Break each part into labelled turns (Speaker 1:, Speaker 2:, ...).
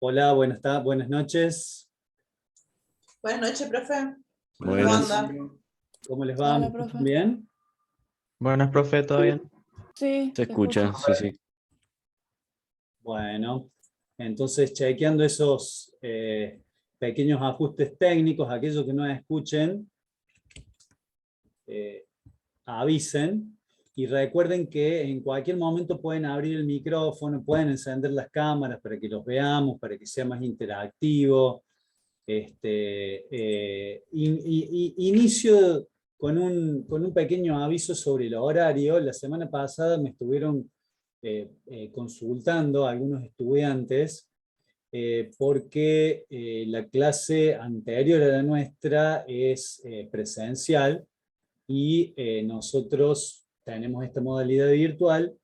Speaker 1: Hola, buenas noches.
Speaker 2: Buenas noches, profe. ¿Cómo
Speaker 3: Buenas.
Speaker 2: anda?
Speaker 1: ¿Cómo les va? ¿Me
Speaker 4: Hola,
Speaker 1: escuchan
Speaker 4: profe.
Speaker 1: bien?
Speaker 3: Buenas, profe, ¿todo bien?
Speaker 4: Sí,
Speaker 3: Se escucha, sí, sí.
Speaker 1: Bueno, entonces chequeando esos pequeños ajustes técnicos, aquellos que no escuchen, avisen y recuerden que en cualquier momento pueden abrir el micrófono, pueden encender las cámaras para que los veamos, para que sea más interactivo. Inicio con un pequeño aviso sobre el horario. La semana pasada me estuvieron consultando algunos estudiantes porque la clase anterior a la nuestra es presencial y nosotros tenemos esta modalidad virtual.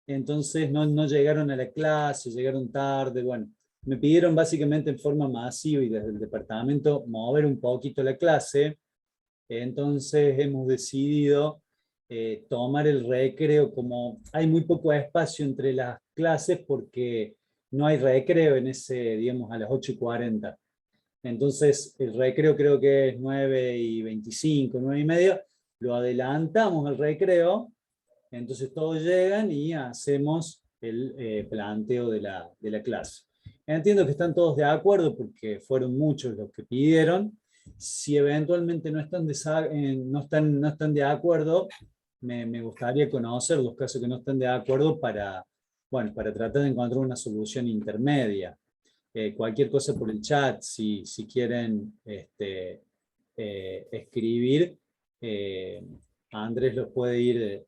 Speaker 1: Entonces no llegaron a la clase, llegaron tarde. Bueno, me pidieron básicamente en forma masiva y desde el departamento mover un poquito la clase. Entonces hemos decidido tomar el recreo, como hay muy poco espacio entre las clases porque no hay recreo en ese, digamos, a las 8:40. Entonces el recreo creo que es 9:25, 9:30. Lo adelantamos al recreo. Entonces todos llegan y hacemos el planteo de la clase. Entiendo que están todos de acuerdo porque fueron muchos los que pidieron. Si eventualmente no están de acuerdo, me gustaría conocer los casos que no están de acuerdo bueno, para tratar de encontrar una solución intermedia. Cualquier cosa por el chat, si quieren escribir, Andrés los puede ir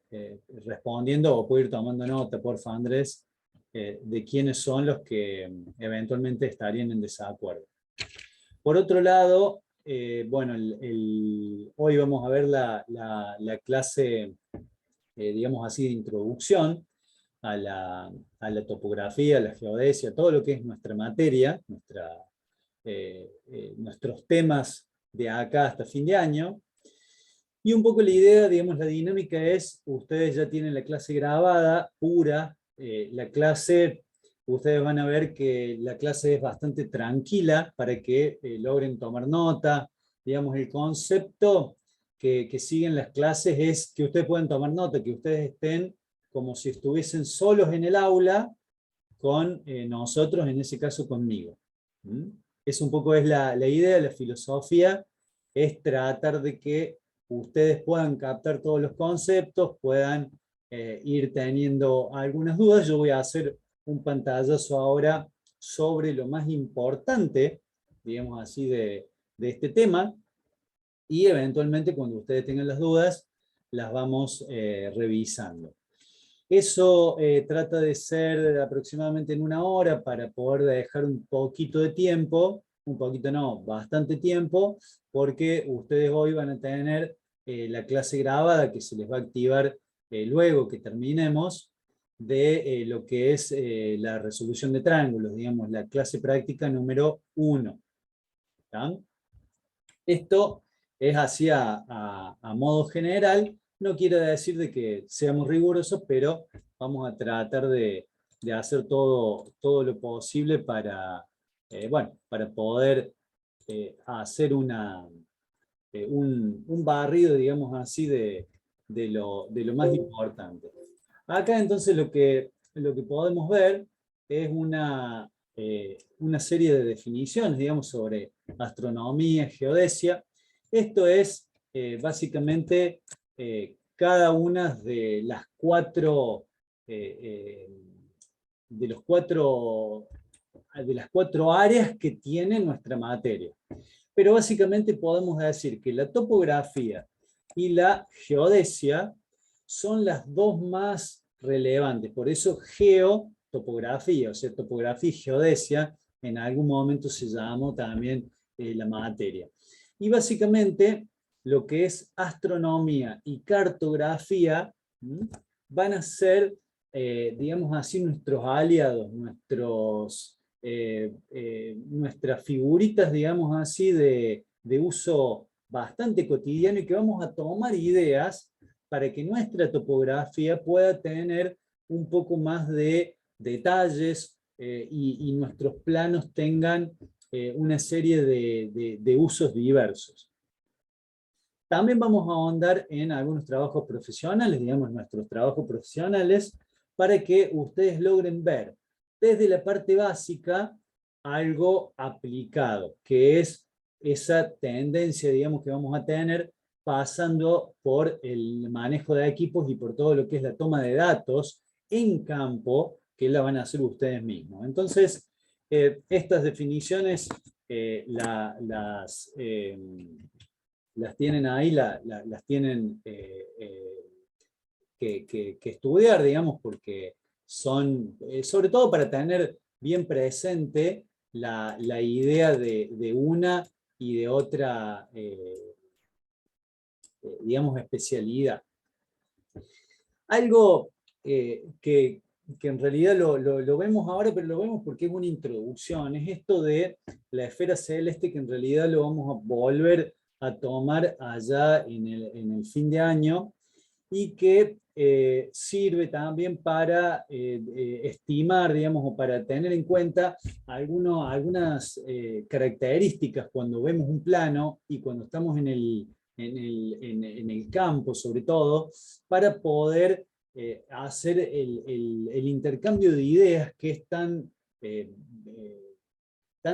Speaker 1: respondiendo o puede ir tomando nota, porfa, Andrés, de quiénes son los que eventualmente estarían en desacuerdo. Por otro lado, bueno, hoy vamos a ver la clase, digamos así, de introducción a la topografía, a la geodesia, todo lo que es nuestra materia, nuestros temas de acá hasta fin de año. Y un poco la idea, digamos, la dinámica es, ustedes ya tienen la clase grabada, pura, la clase, ustedes van a ver que la clase es bastante tranquila para que logren tomar nota. Digamos, el concepto que siguen las clases es que ustedes puedan tomar nota, que ustedes estén como si estuviesen solos en el aula con nosotros, en ese caso conmigo. Es un poco la idea, la filosofía, es tratar de que ustedes puedan captar todos los conceptos, puedan ir teniendo algunas dudas. Yo voy a hacer un pantallazo ahora sobre lo más importante, digamos así, de este tema, y eventualmente cuando ustedes tengan las dudas, las vamos revisando. Eso trata de ser aproximadamente en 1 hora para poder dejar un poquito de tiempo, un poquito no, bastante tiempo, porque ustedes hoy van a tener la clase grabada que se les va a activar luego que terminemos de lo que es la resolución de triángulos, digamos, la clase práctica número 1. Esto es así a modo general. No quiere decir de que seamos rigurosos, pero vamos a tratar de hacer todo lo posible para, bueno, para poder hacer un barrido, digamos así, de lo más importante. Acá entonces lo que podemos ver es una serie de definiciones, digamos, sobre astronomía, geodesia. Esto es básicamente cada una de las cuatro áreas que tiene nuestra materia. Pero básicamente podemos decir que la topografía y la geodesia son las dos más relevantes. Por eso geotopografía, o sea, topografía y geodesia, en algún momento se llamó también la materia. Y básicamente lo que es astronomía y cartografía van a ser, digamos así, nuestros aliados, nuestras figuritas, digamos así, de uso bastante cotidiano, y que vamos a tomar ideas para que nuestra topografía pueda tener un poco más de detalles y nuestros planos tengan una serie de usos diversos. También vamos a ahondar en algunos trabajos profesionales, digamos nuestros trabajos profesionales, para que ustedes logren ver desde la parte básica algo aplicado, que es esa tendencia, digamos, que vamos a tener pasando por el manejo de equipos y por todo lo que es la toma de datos en campo, que la van a hacer ustedes mismos. Entonces, estas definiciones las tienen ahí, las tienen que estudiar, digamos, porque son, sobre todo para tener bien presente la idea de una y de otra, digamos, especialidad. Algo que en realidad lo vemos ahora, pero lo vemos porque es una introducción, es esto de la esfera celeste, que en realidad lo vamos a volver a tomar allá en el fin de año, y que sirve también para estimar, digamos, o para tener en cuenta algunas características cuando vemos un plano y cuando estamos en el campo, sobre todo, para poder hacer el intercambio de ideas que es tan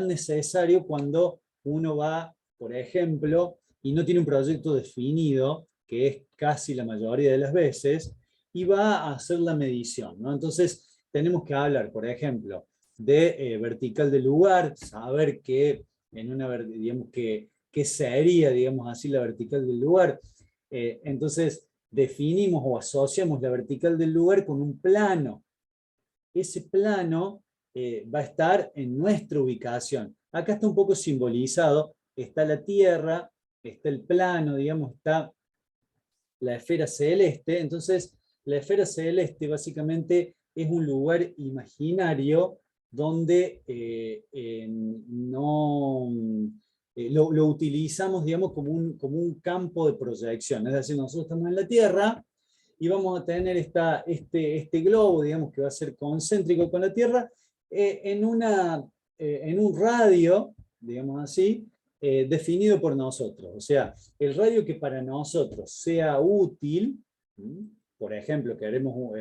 Speaker 1: necesario cuando uno va, por ejemplo, y no tiene un proyecto definido, que es casi la mayoría de las veces, y va a hacer la medición, ¿no? Entonces, tenemos que hablar, por ejemplo, de vertical del lugar, saber que en una, digamos, que sería, digamos así, la vertical del lugar. Entonces, definimos o asociamos la vertical del lugar con un plano. Ese plano va a estar en nuestra ubicación. Acá está un poco simbolizado, está la Tierra, está el plano, digamos, está la esfera celeste. Entonces, la esfera celeste básicamente es un lugar imaginario donde lo utilizamos, digamos, como un campo de proyección. Es decir, nosotros estamos en la Tierra y vamos a tener este globo, digamos, que va a ser concéntrico con la Tierra, en un radio, digamos así, definido por nosotros. O sea, el radio que para nosotros sea útil, por ejemplo, queremos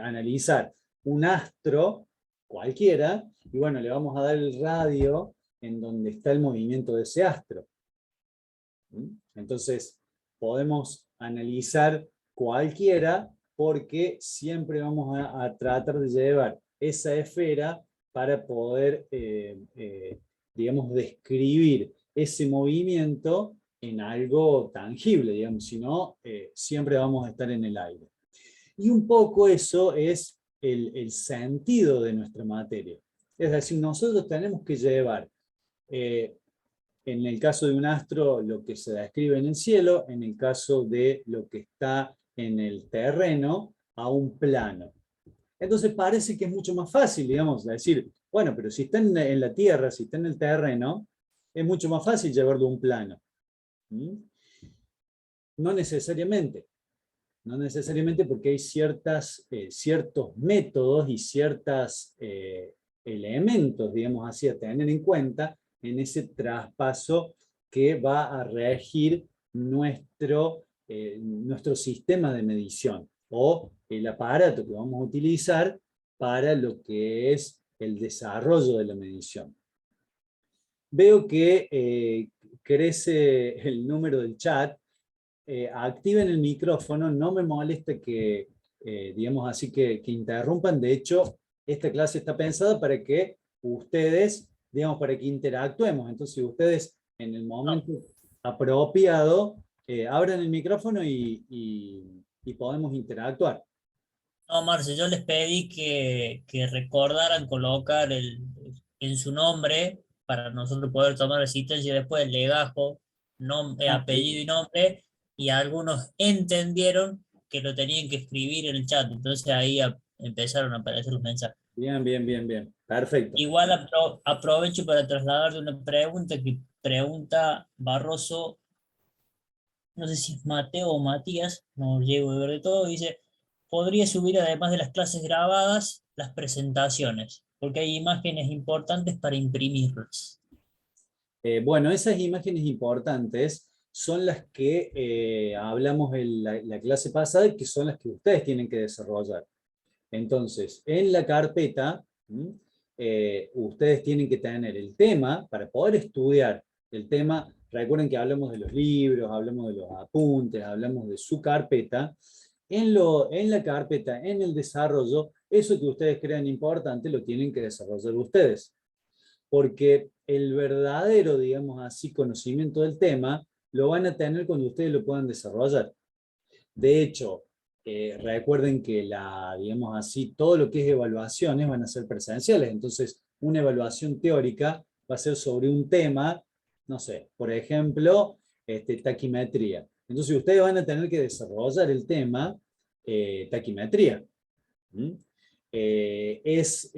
Speaker 1: analizar un astro cualquiera, y bueno, le vamos a dar el radio en donde está el movimiento de ese astro. Entonces, podemos analizar cualquiera porque siempre vamos a tratar de llevar esa esfera para poder, digamos, describir ese movimiento en algo tangible, digamos, si no, siempre vamos a estar en el aire. Y un poco eso es el sentido de nuestra materia. Es decir, nosotros tenemos que llevar, en el caso de un astro, lo que se describe en el cielo, en el caso de lo que está en el terreno, a un plano. Entonces parece que es mucho más fácil, digamos, decir, bueno, pero si está en la tierra, si está en el terreno, es mucho más fácil llevarlo a un plano. No necesariamente. No necesariamente, porque hay ciertos métodos y ciertos elementos, digamos así, a tener en cuenta en ese traspaso que va a regir nuestro sistema de medición o el aparato que vamos a utilizar para lo que es el desarrollo de la medición. Veo que crece el número del chat. Activen el micrófono, no me molesta que, digamos así, que interrumpan. De hecho, esta clase está pensada para que ustedes, digamos, para que interactuemos. Entonces, ustedes en el momento apropiado, abran el micrófono y podemos interactuar.
Speaker 4: No, Marce, yo les pedí que recordaran colocar en su nombre para nosotros poder tomar asistencia después el legajo, apellido y nombre, y algunos entendieron que lo tenían que escribir en el chat, entonces ahí empezaron a aparecer los mensajes.
Speaker 1: Bien, bien, bien, bien. Perfecto.
Speaker 4: Igual aprovecho para trasladarle una pregunta que pregunta Barroso, no sé si es Mateo o Matías, no llego a ver de todo, dice, ¿podría subir además de las clases grabadas las presentaciones? porque hay imágenes importantes para imprimirlas.
Speaker 1: Bueno, esas imágenes importantes son las que hablamos en la clase pasada, que son las que ustedes tienen que desarrollar. Entonces, en la carpeta, ustedes tienen que tener el tema para poder estudiar el tema. Recuerden que hablamos de los libros, hablamos de los apuntes, hablamos de su carpeta. En la carpeta, en el desarrollo, eso que ustedes crean importante lo tienen que desarrollar ustedes. Porque el verdadero, digamos así, conocimiento del tema lo van a tener cuando ustedes lo puedan desarrollar. De hecho, recuerden que digamos así, todo lo que es evaluaciones van a ser presenciales. Entonces, una evaluación teórica va a ser sobre un tema, no sé, por ejemplo, taquimetría. Entonces, ustedes van a tener que desarrollar el tema taquimetría. ¿Mm? Es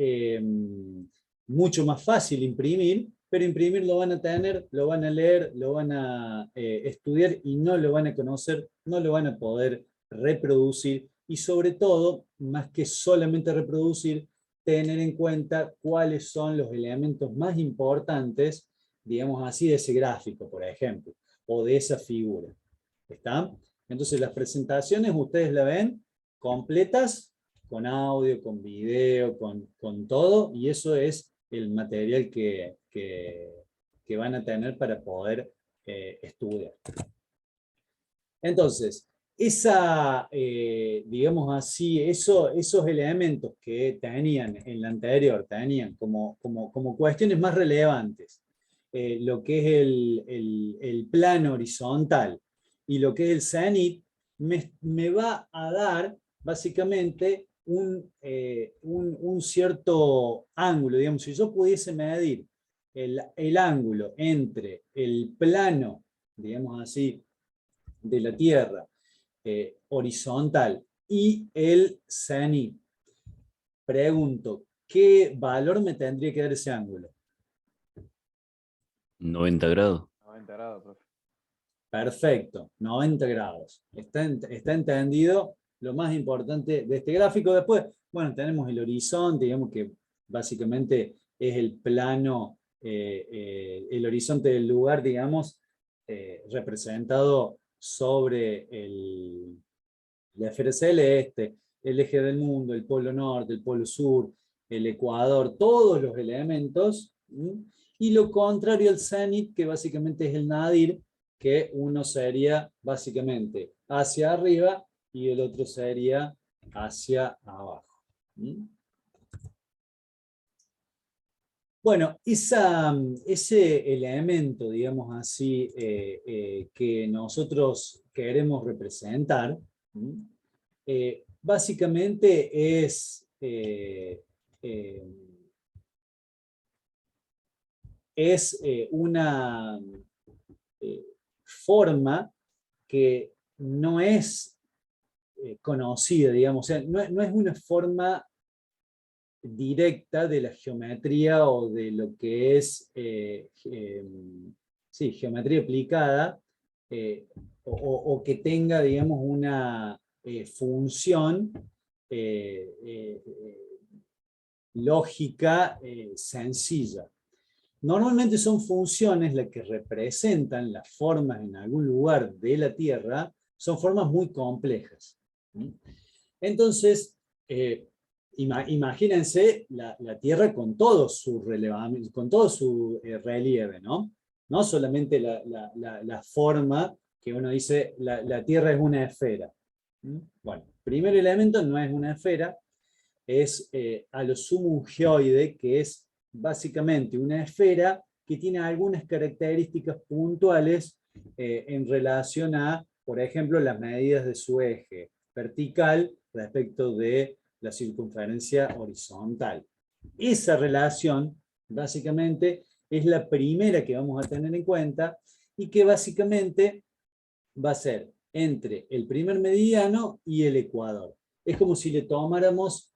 Speaker 1: mucho más fácil imprimir, pero imprimir lo van a tener, lo van a leer, lo van a estudiar y no lo van a conocer, no lo van a poder reproducir y sobre todo, más que solamente reproducir, tener en cuenta cuáles son los elementos más importantes, digamos así, de ese gráfico, por ejemplo, o de esa figura. ¿Está? Entonces las presentaciones ustedes la ven completas, con audio, con video, con todo, y eso es el material que van a tener para poder estudiar. Entonces, digamos así, esos elementos que tenían en la anterior, tenían como cuestiones más relevantes, lo que es el plano horizontal y lo que es el cenit, me va a dar básicamente un cierto ángulo. Digamos, si yo pudiese medir el ángulo entre el plano, digamos así, de la Tierra horizontal y el cenit, pregunto, ¿qué valor me tendría que dar ese ángulo?
Speaker 3: 90 grados.
Speaker 5: 90 grados, profe.
Speaker 1: Perfecto, 90 grados. Está entendido lo más importante de este gráfico. Después, bueno, tenemos el horizonte, digamos que básicamente es el plano, el horizonte del lugar, digamos, representado sobre la esfera celeste, el eje del mundo, el polo norte, el polo sur, el ecuador, todos los elementos, y lo contrario al cenit, que básicamente es el nadir, que uno sería básicamente hacia arriba y el otro sería hacia abajo. Bueno, ese elemento, digamos así, que nosotros queremos representar, básicamente es una forma que no es conocida, digamos, o sea, no es una forma directa de la geometría o de lo que es sí, geometría aplicada, o que tenga, digamos, una función lógica sencilla. Normalmente son funciones las que representan las formas en algún lugar de la Tierra, son formas muy complejas. Entonces, imagínense la Tierra con todo su relevamiento, con todo su relieve, ¿no? No solamente la forma que uno dice, la Tierra es una esfera. Bueno, primer elemento, no es una esfera, es a lo sumo un geoide, que es básicamente una esfera que tiene algunas características puntuales en relación a, por ejemplo, las medidas de su eje vertical respecto de la circunferencia horizontal. Esa relación, básicamente, es la primera que vamos a tener en cuenta y que básicamente va a ser entre el primer meridiano y el ecuador. Es como si le tomáramos,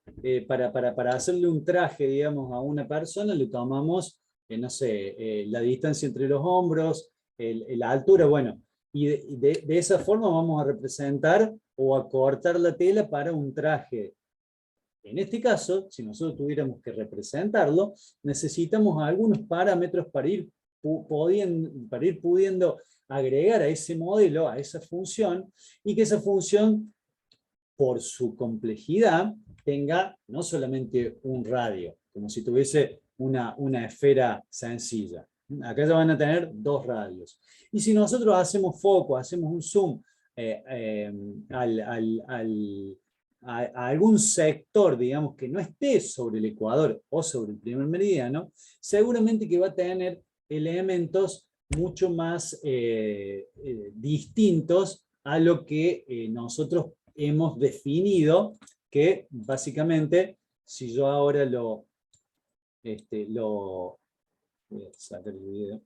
Speaker 1: para hacerle un traje, digamos, a una persona, le tomamos, no sé, la distancia entre los hombros, la altura, bueno, y de esa forma vamos a representar o a cortar la tela para un traje en este caso, si nosotros tuviéramos que representarlo, necesitamos algunos parámetros para ir pudiendo agregar a ese modelo, a esa función, y que esa función, por su complejidad, tenga no solamente un radio, como si tuviese una esfera sencilla. Acá ya van a tener dos radios. Y si nosotros hacemos foco, hacemos un zoom a algún sector, digamos, que no esté sobre el ecuador o sobre el primer meridiano, seguramente que va a tener elementos mucho más distintos a lo que nosotros hemos definido, que básicamente, si yo ahora voy a sacar el video.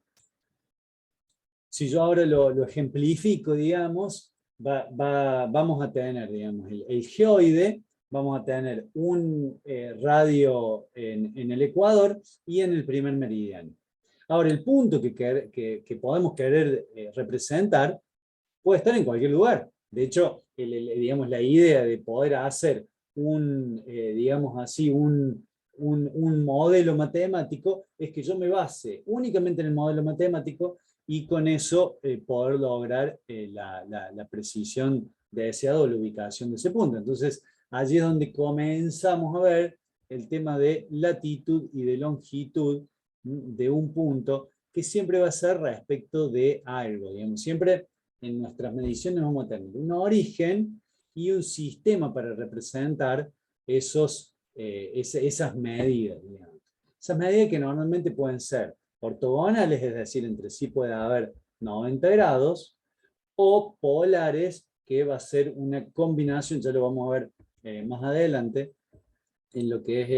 Speaker 1: Si yo ahora lo ejemplifico, digamos, vamos a tener, digamos, el geoide, vamos a tener un radio en el ecuador y en el primer meridiano. Ahora, el punto que podemos querer representar puede estar en cualquier lugar. De hecho, digamos, la idea de poder hacer digamos así, un modelo matemático es que yo me base únicamente en el modelo matemático y con eso poder lograr la precisión deseada o la ubicación de ese punto. Entonces, allí es donde comenzamos a ver el tema de latitud y de longitud de un punto, que siempre va a ser respecto de algo. Digamos. Siempre en nuestras mediciones vamos a tener un origen y un sistema para representar esas medidas. Digamos. Esas medidas que normalmente pueden ser ortogonales, es decir, entre sí puede haber 90 grados, o polares, que va a ser una combinación, ya lo vamos a ver más adelante, en lo que es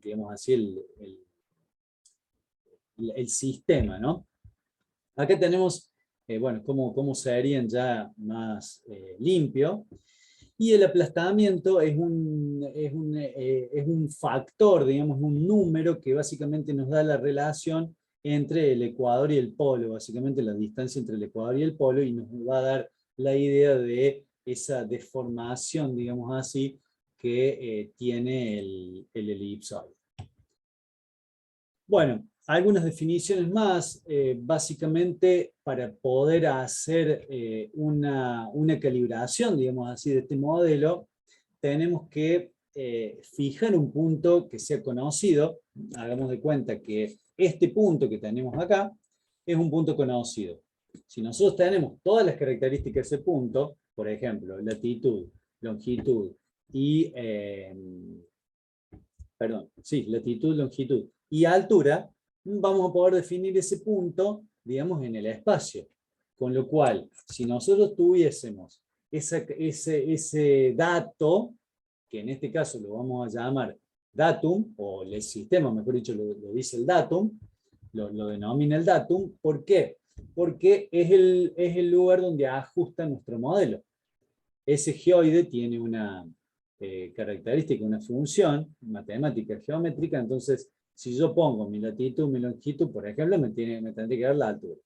Speaker 1: digamos así, el sistema, ¿no? Acá tenemos, bueno, cómo serían ya más limpio. Y el aplastamiento es un factor, digamos, un número que básicamente nos da la relación entre el ecuador y el polo, básicamente la distancia entre el ecuador y el polo, y nos va a dar la idea de esa deformación, digamos así, que tiene el elipsoide. Bueno, algunas definiciones más, básicamente para poder hacer una calibración, digamos así, de este modelo, tenemos que fijar un punto que sea conocido. Hagamos de cuenta que este punto que tenemos acá es un punto conocido. Si nosotros tenemos todas las características de ese punto, por ejemplo, latitud, longitud y... latitud, longitud y altura, vamos a poder definir ese punto, digamos, en el espacio. Con lo cual, si nosotros tuviésemos ese dato, que en este caso lo vamos a llamar datum, o el sistema, mejor dicho, lo dice el datum, lo denomina el datum. ¿Por qué? Porque es el lugar donde ajusta nuestro modelo. Ese geoide tiene una característica, una función matemática geométrica. Entonces, si yo pongo mi latitud, mi longitud, por ejemplo, me tendría que dar la altura.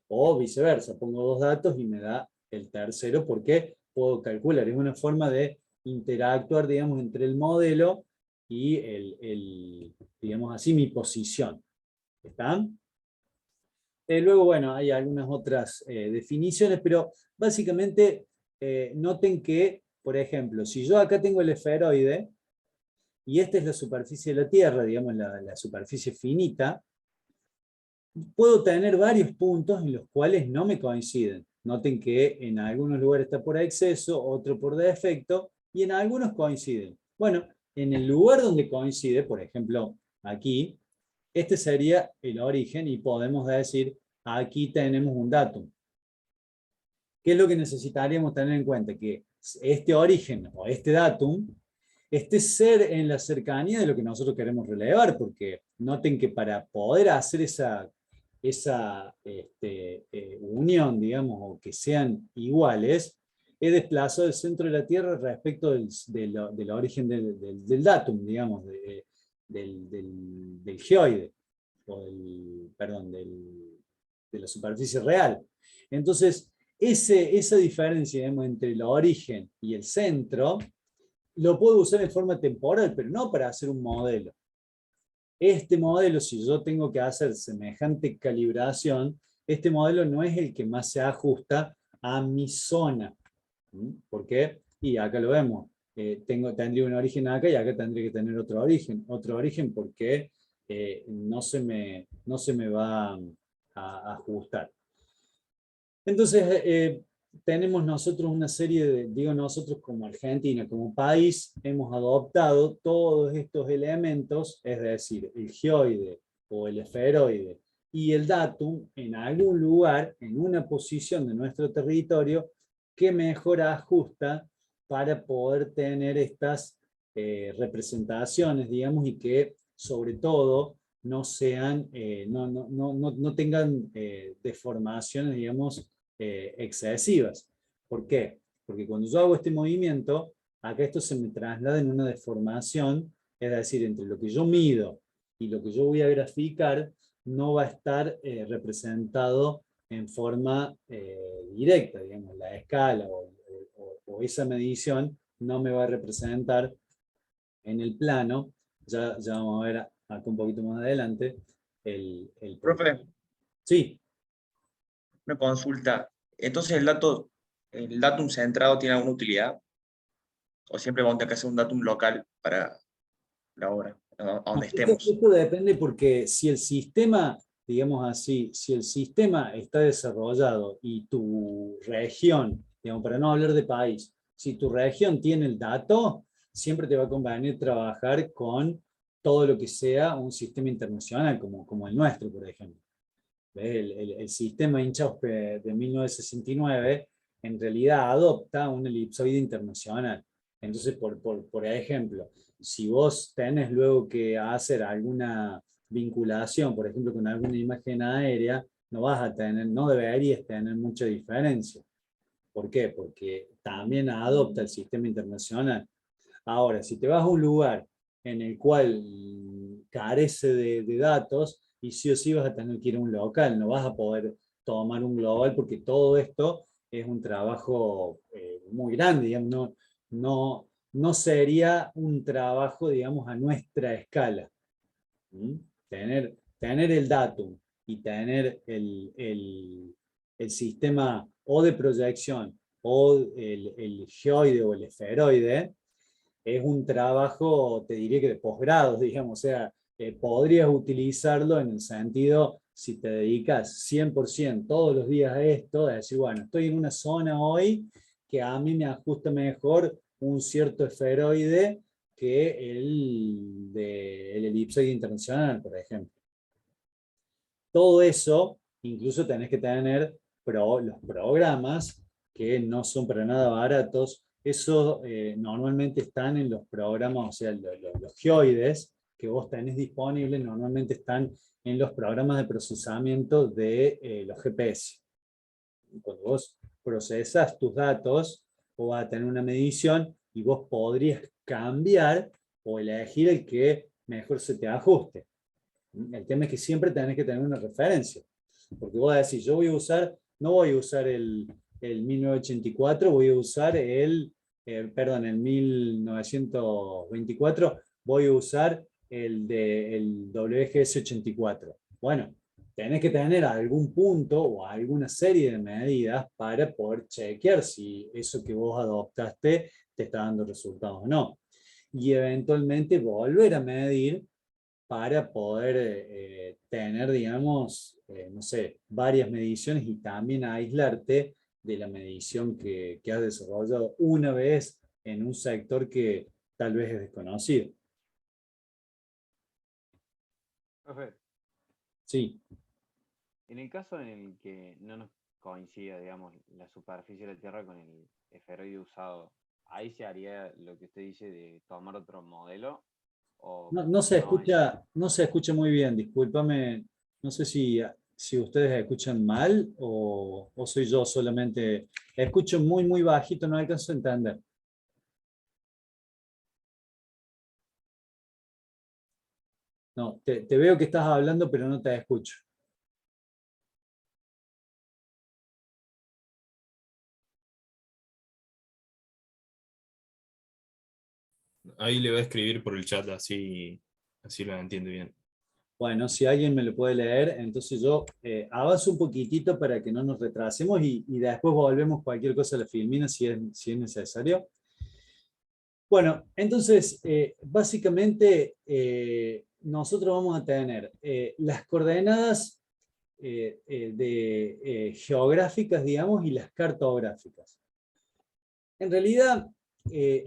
Speaker 1: O viceversa, pongo dos datos y me da el tercero, porque puedo calcular. Es una forma de interactuar, digamos, entre el modelo y digamos así, mi posición. ¿Están? Luego, bueno, hay algunas otras definiciones, pero básicamente noten que, por ejemplo, si yo acá tengo el esferoide, y esta es la superficie de la Tierra, digamos la superficie finita, puedo tener varios puntos en los cuales no me coinciden. Noten que en algunos lugares está por exceso, otro por defecto, y en algunos coinciden. Bueno, en el lugar donde coincide, por ejemplo, aquí, este sería el origen y podemos decir, aquí tenemos un datum. ¿Qué es lo que necesitaríamos tener en cuenta? Que este origen o este datum esté en la cercanía de lo que nosotros queremos relevar, porque noten que para poder hacer esa unión, digamos, o que sean iguales, he desplazado el centro de la Tierra respecto del origen del datum, digamos, del geoide, o de la superficie real. Entonces, esa diferencia, digamos, entre el origen y el centro lo puedo usar en forma temporal, pero no para hacer un modelo. Este modelo, si yo tengo que hacer semejante calibración, este modelo no es el que más se ajusta a mi zona. ¿Por qué? Y acá lo vemos. Tendría un origen acá y acá tendría que tener otro origen. Otro origen porque no se me va a ajustar. Entonces, tenemos nosotros una serie de, digo nosotros como Argentina, como país, hemos adoptado todos estos elementos, es decir, el geoide o el esferoide y el datum en algún lugar, en una posición de nuestro territorio, que mejor ajusta para poder tener estas representaciones, digamos, y que sobre todo no sean, no tengan deformaciones, digamos, excesivas. ¿Por qué? Porque cuando yo hago este movimiento, acá esto se me traslada en una deformación, es decir, entre lo que yo mido y lo que yo voy a graficar, no va a estar representado en forma directa, digamos, la escala o esa medición no me va a representar en el plano, ya vamos a ver acá un poquito más adelante, el
Speaker 5: Profe,
Speaker 1: Sí,
Speaker 5: una consulta. Entonces, el datum centrado tiene alguna utilidad? ¿O siempre vamos a tener que hacer un datum local para la obra, a donde estemos?
Speaker 1: esto depende porque si el sistema, digamos así, si el sistema está desarrollado y tu región, digamos, para no hablar de país, si tu región tiene el dato, siempre te va a convenir trabajar con todo lo que sea un sistema internacional, como el nuestro, por ejemplo. El sistema INCHAUSPE de 1969 en realidad adopta un elipsoide internacional. Entonces, por ejemplo, si vos tenés luego que hacer alguna vinculación, por ejemplo, con alguna imagen aérea, no deberías tener mucha diferencia. ¿Por qué? Porque también adopta el sistema internacional. Ahora, si te vas a un lugar en el cual carece de datos, y sí o sí vas a tener que ir a un local, no vas a poder tomar un global porque todo esto es un trabajo muy grande, digamos, no sería un trabajo, digamos, a nuestra escala. ¿Mm? Tener el datum y tener el sistema o de proyección o el geoide o el esferoide es un trabajo, te diré que de posgrado, digamos, o sea, podrías utilizarlo en el sentido, si te dedicas 100% todos los días a esto, de decir, bueno, estoy en una zona hoy que a mí me ajusta mejor un cierto esferoide que el elipsoide internacional, por ejemplo. Todo eso, incluso tenés que tener los programas que no son para nada baratos. Eso normalmente están en los programas, o sea, los geoides que vos tenés disponibles normalmente están en los programas de procesamiento de los GPS. Cuando vos procesas tus datos, vos vas a tener una medición y vos podrías cambiar o elegir el que mejor se te ajuste. El tema es que siempre tenés que tener una referencia. Porque vos decís, yo no voy a usar el 1984, voy a usar el 1924, voy a usar el WGS 84. Bueno, tenés que tener algún punto o alguna serie de medidas para poder chequear si eso que vos adoptaste te está dando resultados o no. Y eventualmente volver a medir para poder tener, digamos, no sé, varias mediciones y también aislarte de la medición que has desarrollado una vez en un sector que tal vez es desconocido.
Speaker 6: Profe,
Speaker 1: Sí.
Speaker 6: en el caso en el que no nos coincida, digamos, la superficie de la Tierra con el esferoide usado, ¿ahí se haría lo que usted dice de tomar otro modelo? ¿O
Speaker 1: No se
Speaker 6: no es?
Speaker 1: escucha, no se escucha muy bien, discúlpame, no sé si ustedes escuchan mal o soy yo solamente, escucho muy bajito, no alcanzo a entender. No, te veo que estás hablando, pero no te escucho.
Speaker 7: ahí le voy a escribir por el chat, así lo entiendo bien.
Speaker 1: Bueno, si alguien me lo puede leer, entonces yo avanzo un poquitito para que no nos retrasemos y después volvemos cualquier cosa a la Filmina si es necesario. Bueno, entonces, básicamente nosotros vamos a tener las coordenadas geográficas, digamos, y las cartográficas. En realidad,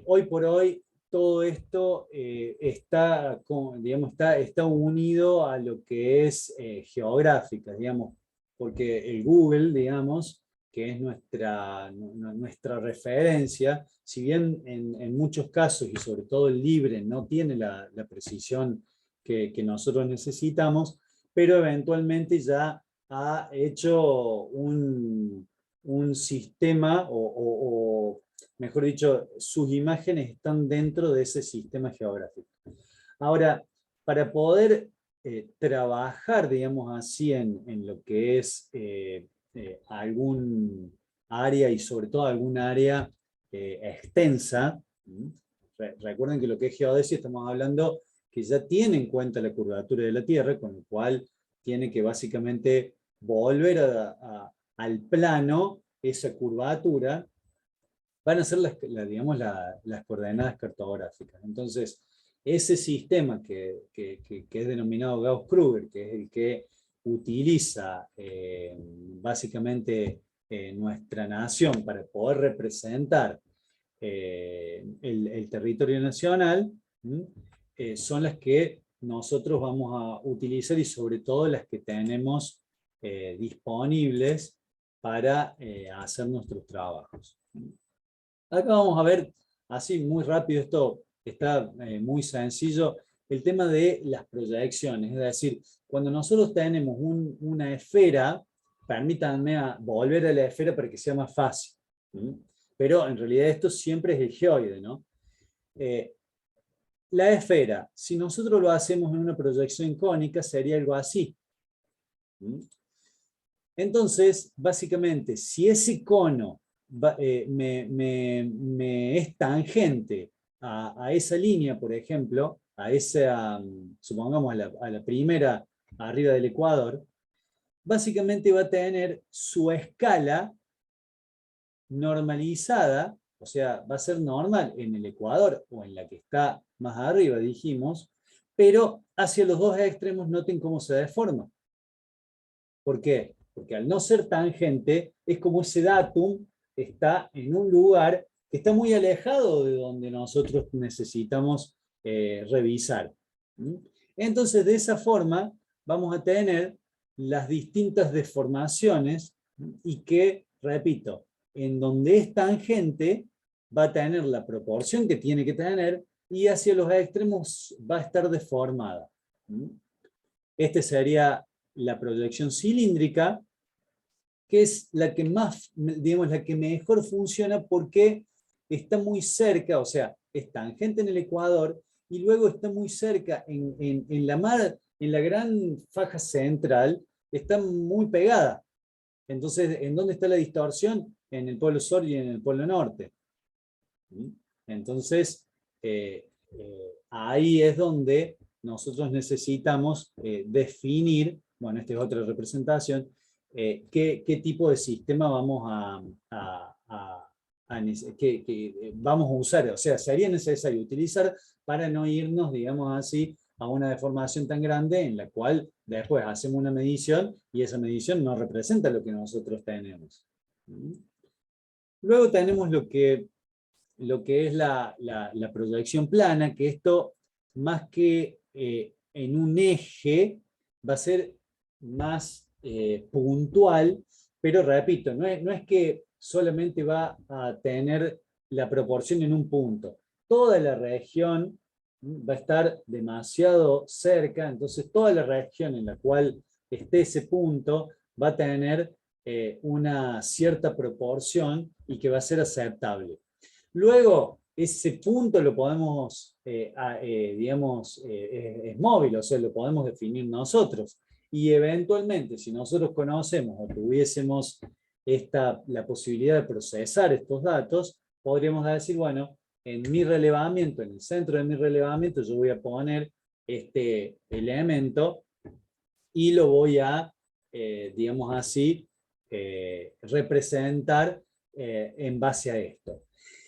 Speaker 1: hoy por hoy, todo esto está unido a lo que es geográfica, digamos, porque el Google, digamos, que es nuestra referencia, si bien en muchos casos, y sobre todo el libre, no tiene la precisión que nosotros necesitamos, pero eventualmente ya ha hecho un sistema, o mejor dicho, sus imágenes están dentro de ese sistema geográfico. Ahora, para poder trabajar, digamos así, en lo que es algún área, y sobre todo algún área extensa, recuerden que lo que es geodesia estamos hablando que ya tiene en cuenta la curvatura de la Tierra, con lo cual tiene que básicamente volver al plano esa curvatura, van a ser las coordenadas cartográficas. Entonces, ese sistema que es denominado Gauss-Kruger, que es el que utiliza básicamente nuestra nación para poder representar el territorio nacional, son las que nosotros vamos a utilizar y sobre todo las que tenemos disponibles para hacer nuestros trabajos. Acá vamos a ver, así muy rápido, esto está muy sencillo, el tema de las proyecciones, es decir, cuando nosotros tenemos una esfera, permítanme volver a la esfera para que sea más fácil, pero en realidad esto siempre es el geoide, ¿no? La esfera, si nosotros lo hacemos en una proyección cónica, sería algo así. Entonces, básicamente, si ese cono me es tangente a esa línea, por ejemplo, a esa, supongamos a la primera arriba del ecuador, básicamente va a tener su escala normalizada, o sea, va a ser normal en el ecuador o en la que está más arriba, dijimos, pero hacia los dos extremos noten cómo se deforma. ¿Por qué? Porque al no ser tangente, es como ese datum está en un lugar que está muy alejado de donde nosotros necesitamos revisar. Entonces, de esa forma, vamos a tener las distintas deformaciones y que, repito, en donde es tangente, va a tener la proporción que tiene que tener y hacia los extremos va a estar deformada. Este sería la proyección cilíndrica, que es la que más, digamos, la que mejor funciona porque está muy cerca, o sea, es tangente en el ecuador y luego está muy cerca en la mar, en la gran faja central, está muy pegada. Entonces, ¿en dónde está la distorsión? En el polo sur y en el polo norte. Entonces, ahí es donde nosotros necesitamos definir, bueno, esta es otra representación, qué tipo de sistema vamos vamos a usar, o sea, sería necesario utilizar para no irnos, digamos así, a una deformación tan grande en la cual después hacemos una medición y esa medición no representa lo que nosotros tenemos. Luego tenemos lo que es la proyección plana, que esto más que en un eje va a ser más puntual, pero repito, no es que solamente va a tener la proporción en un punto. Toda la región va a estar demasiado cerca, entonces toda la región en la cual esté ese punto va a tener una cierta proporción y que va a ser aceptable. Luego, ese punto lo podemos, digamos, es móvil, o sea, lo podemos definir nosotros. Y eventualmente, si nosotros conocemos o tuviésemos la posibilidad de procesar estos datos, podríamos decir, bueno, en mi relevamiento, en el centro de mi relevamiento, yo voy a poner este elemento y lo voy a, digamos así, representar en base a esto.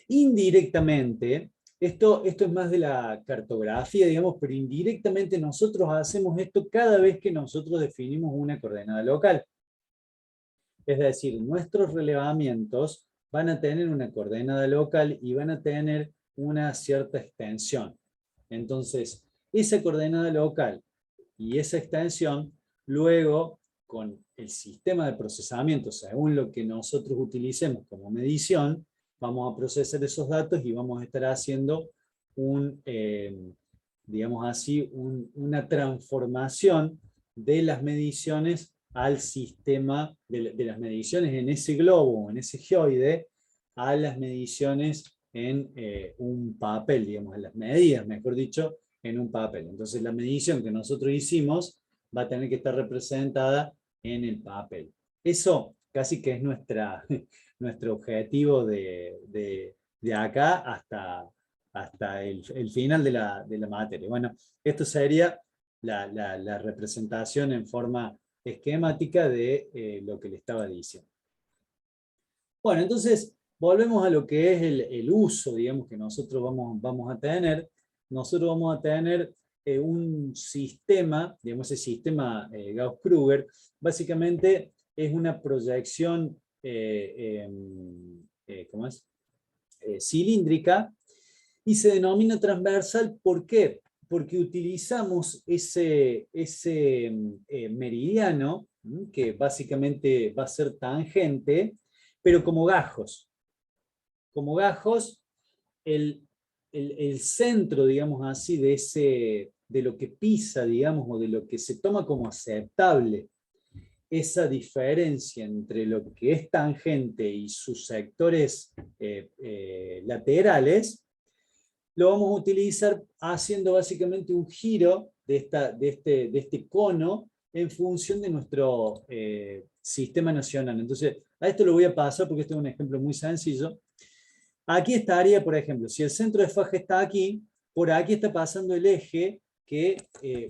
Speaker 1: Indirectamente, esto es más de la cartografía, digamos, pero indirectamente nosotros hacemos esto cada vez que nosotros definimos una coordenada local. Es decir, nuestros relevamientos van a tener una coordenada local y van a tener una cierta extensión. Entonces, esa coordenada local y esa extensión, luego, con el sistema de procesamiento, según lo que nosotros utilicemos como medición, vamos a procesar esos datos y vamos a estar haciendo digamos así, una transformación de las mediciones al sistema, de las mediciones en ese globo, en ese geoide, a las mediciones en un papel, digamos, en las medidas, mejor dicho, en un papel. Entonces la medición que nosotros hicimos va a tener que estar representada en el papel. Eso casi que es nuestro objetivo de acá hasta el final de la materia. Bueno, esto sería la representación en forma esquemática de lo que le estaba diciendo. Bueno, entonces volvemos a lo que es el uso, digamos, que nosotros vamos a tener. Nosotros vamos a tener un sistema, digamos, ese sistema Gauss-Krüger, básicamente es una proyección ¿cómo es? Cilíndrica, y se denomina transversal. ¿Por qué? Porque utilizamos ese meridiano, que básicamente va a ser tangente, pero como gajos. Como gajos, el centro, digamos así, de lo que pisa, digamos, o de lo que se toma como aceptable, esa diferencia entre lo que es tangente y sus sectores laterales, lo vamos a utilizar haciendo básicamente un giro de este cono en función de nuestro sistema nacional. Entonces, a esto lo voy a pasar porque este es un ejemplo muy sencillo. Aquí estaría, por ejemplo, si el centro de faja está aquí, por aquí está pasando el eje que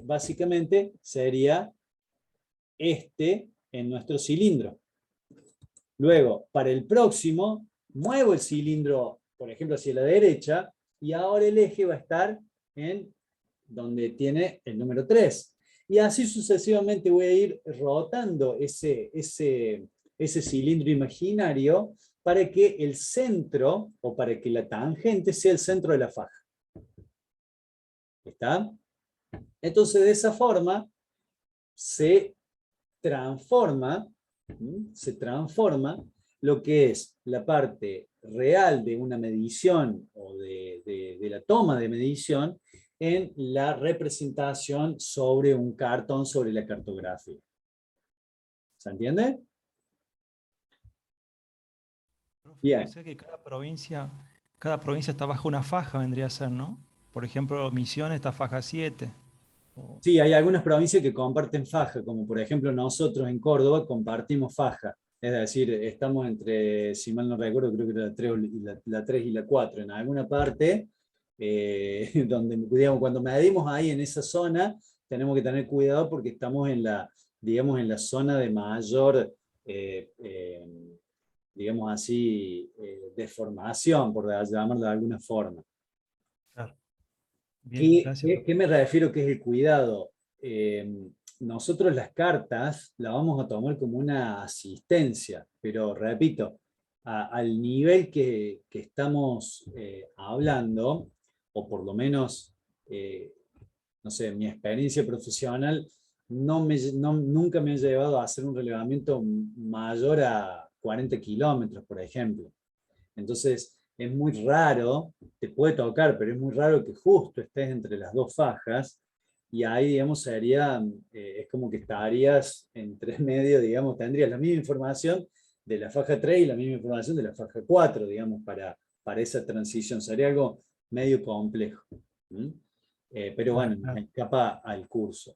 Speaker 1: básicamente sería este en nuestro cilindro. Luego, para el próximo, muevo el cilindro, por ejemplo, hacia la derecha, y ahora el eje va a estar en donde tiene el número 3. Y así sucesivamente voy a ir rotando ese cilindro imaginario para que el centro, o para que la tangente sea el centro de la faja. ¿Está? Entonces, de esa forma, se transforma lo que es la parte real de una medición o de la toma de medición en la representación sobre un cartón, sobre la cartografía. ¿Se entiende? Bien.
Speaker 8: O sea que cada provincia está bajo una faja, vendría a ser, ¿no? Por ejemplo, Misiones está faja 7.
Speaker 1: Sí, hay algunas provincias que comparten faja, como por ejemplo nosotros en Córdoba compartimos faja. Es decir, estamos entre, si mal no recuerdo, creo que era la 3 y la 4. En alguna parte, donde, digamos, cuando medimos ahí en esa zona, tenemos que tener cuidado porque estamos digamos, en la zona de mayor, digamos así, deformación, por llamarlo de alguna forma.
Speaker 8: Claro. Bien, gracias.
Speaker 1: ¿Qué me refiero que es el cuidado? Nosotros las cartas las vamos a tomar como una asistencia, pero repito, al nivel que estamos hablando, o por lo menos, no sé, mi experiencia profesional nunca me ha llevado a hacer un relevamiento mayor a 40 kilómetros, por ejemplo. Entonces, es muy raro, te puede tocar, pero es muy raro que justo estés entre las dos fajas, y ahí, digamos, es como que estarías entre medio, digamos, tendrías la misma información de la faja 3 y la misma información de la faja 4, digamos, para esa transición. Sería algo medio complejo. Pero bueno, nos escapa al curso.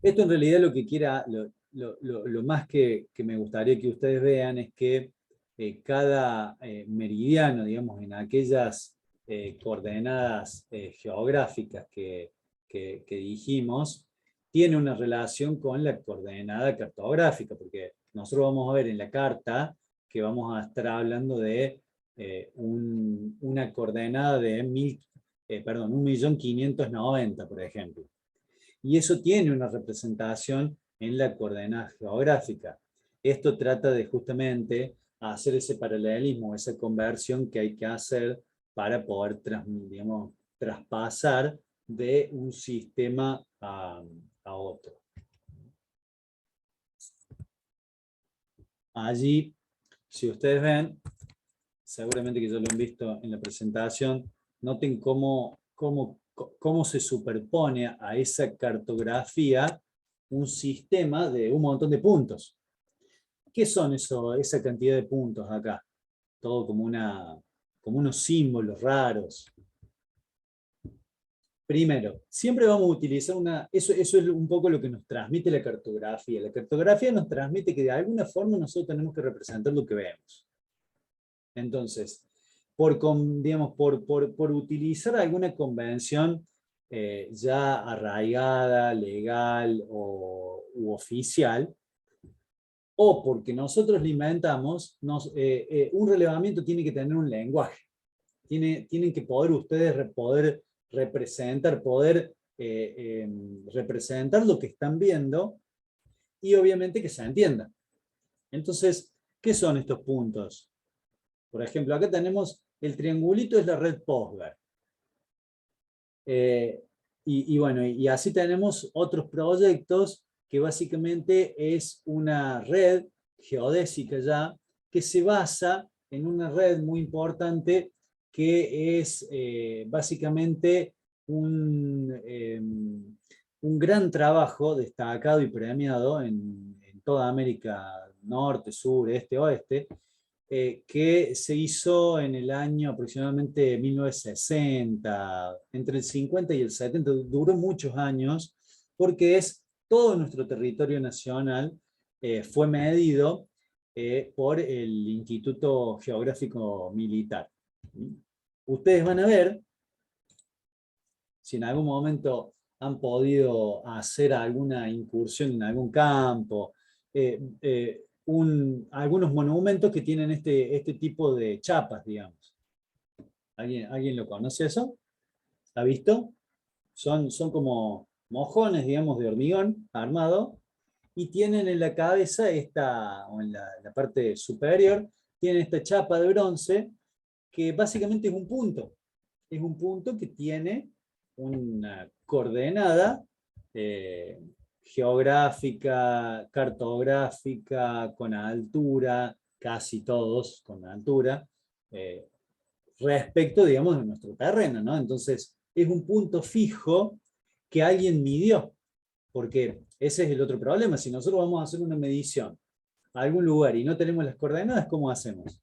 Speaker 1: Esto en realidad lo que quiera, lo más que me gustaría que ustedes vean es que cada meridiano, digamos, en aquellas coordenadas geográficas que dijimos, tiene una relación con la coordenada cartográfica, porque nosotros vamos a ver en la carta que vamos a estar hablando de una coordenada de 1.590.000, por ejemplo. Y eso tiene una representación en la coordenada geográfica. Esto trata de justamente hacer ese paralelismo, esa conversión que hay que hacer para poder, digamos, traspasar de un sistema a otro. Allí, si ustedes ven, seguramente que ya lo han visto en la presentación, noten cómo se superpone a esa cartografía un sistema de un montón de puntos. ¿Qué son esa cantidad de puntos acá? Todo como unos símbolos raros. Primero, siempre vamos a utilizar eso es un poco lo que nos transmite la cartografía. La cartografía nos transmite que de alguna forma nosotros tenemos que representar lo que vemos. Entonces, por utilizar alguna convención ya arraigada, legal u oficial, o porque nosotros le inventamos, un relevamiento tiene que tener un lenguaje. Tienen que poder ustedes representar lo que están viendo y obviamente que se entienda. Entonces, ¿qué son estos puntos? Por ejemplo, acá tenemos el triangulito, es la red Postgres. Y así tenemos otros proyectos que básicamente es una red geodésica ya, que se basa en una red muy importante que es básicamente un gran trabajo destacado y premiado en toda América Norte, Sur, Este, Oeste, que se hizo en el año aproximadamente 1960, entre el 50 y el 70, duró muchos años, porque todo nuestro territorio nacional fue medido por el Instituto Geográfico Militar. Ustedes van a ver, si en algún momento han podido hacer alguna incursión en algún campo, algunos monumentos que tienen este tipo de chapas, digamos. ¿Alguien lo conoce eso? ¿Ha visto? Son como mojones, digamos, de hormigón armado, y tienen en la cabeza o en la parte superior, tienen esta chapa de bronce, que básicamente es un punto. Es un punto que tiene una coordenada geográfica, cartográfica, con altura, casi todos con altura, respecto, digamos, de nuestro terreno, ¿no? Entonces, es un punto fijo que alguien midió, porque ese es el otro problema. Si nosotros vamos a hacer una medición a algún lugar y no tenemos las coordenadas, ¿cómo hacemos?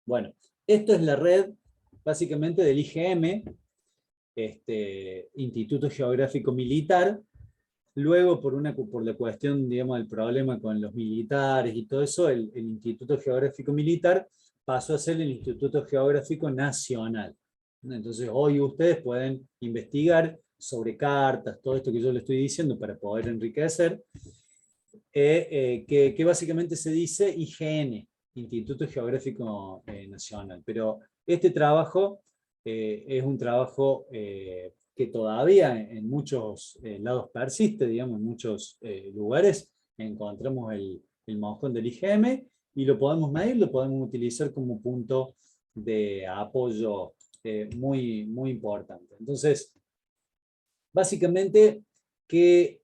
Speaker 1: Bueno, esto es la red básicamente del IGM, Instituto Geográfico Militar. Luego, por la cuestión, digamos, del problema con los militares y todo eso, el Instituto Geográfico Militar pasó a ser el Instituto Geográfico Nacional. Entonces, hoy ustedes pueden investigar sobre cartas, todo esto que yo les estoy diciendo para poder enriquecer, que básicamente se dice IGN, Instituto Geográfico Nacional. Pero este trabajo es un trabajo que todavía en muchos lados persiste, digamos, en muchos lugares encontramos el mojón del IGM y lo podemos medir, lo podemos utilizar como punto de apoyo muy, muy importante. Entonces, básicamente, ¿qué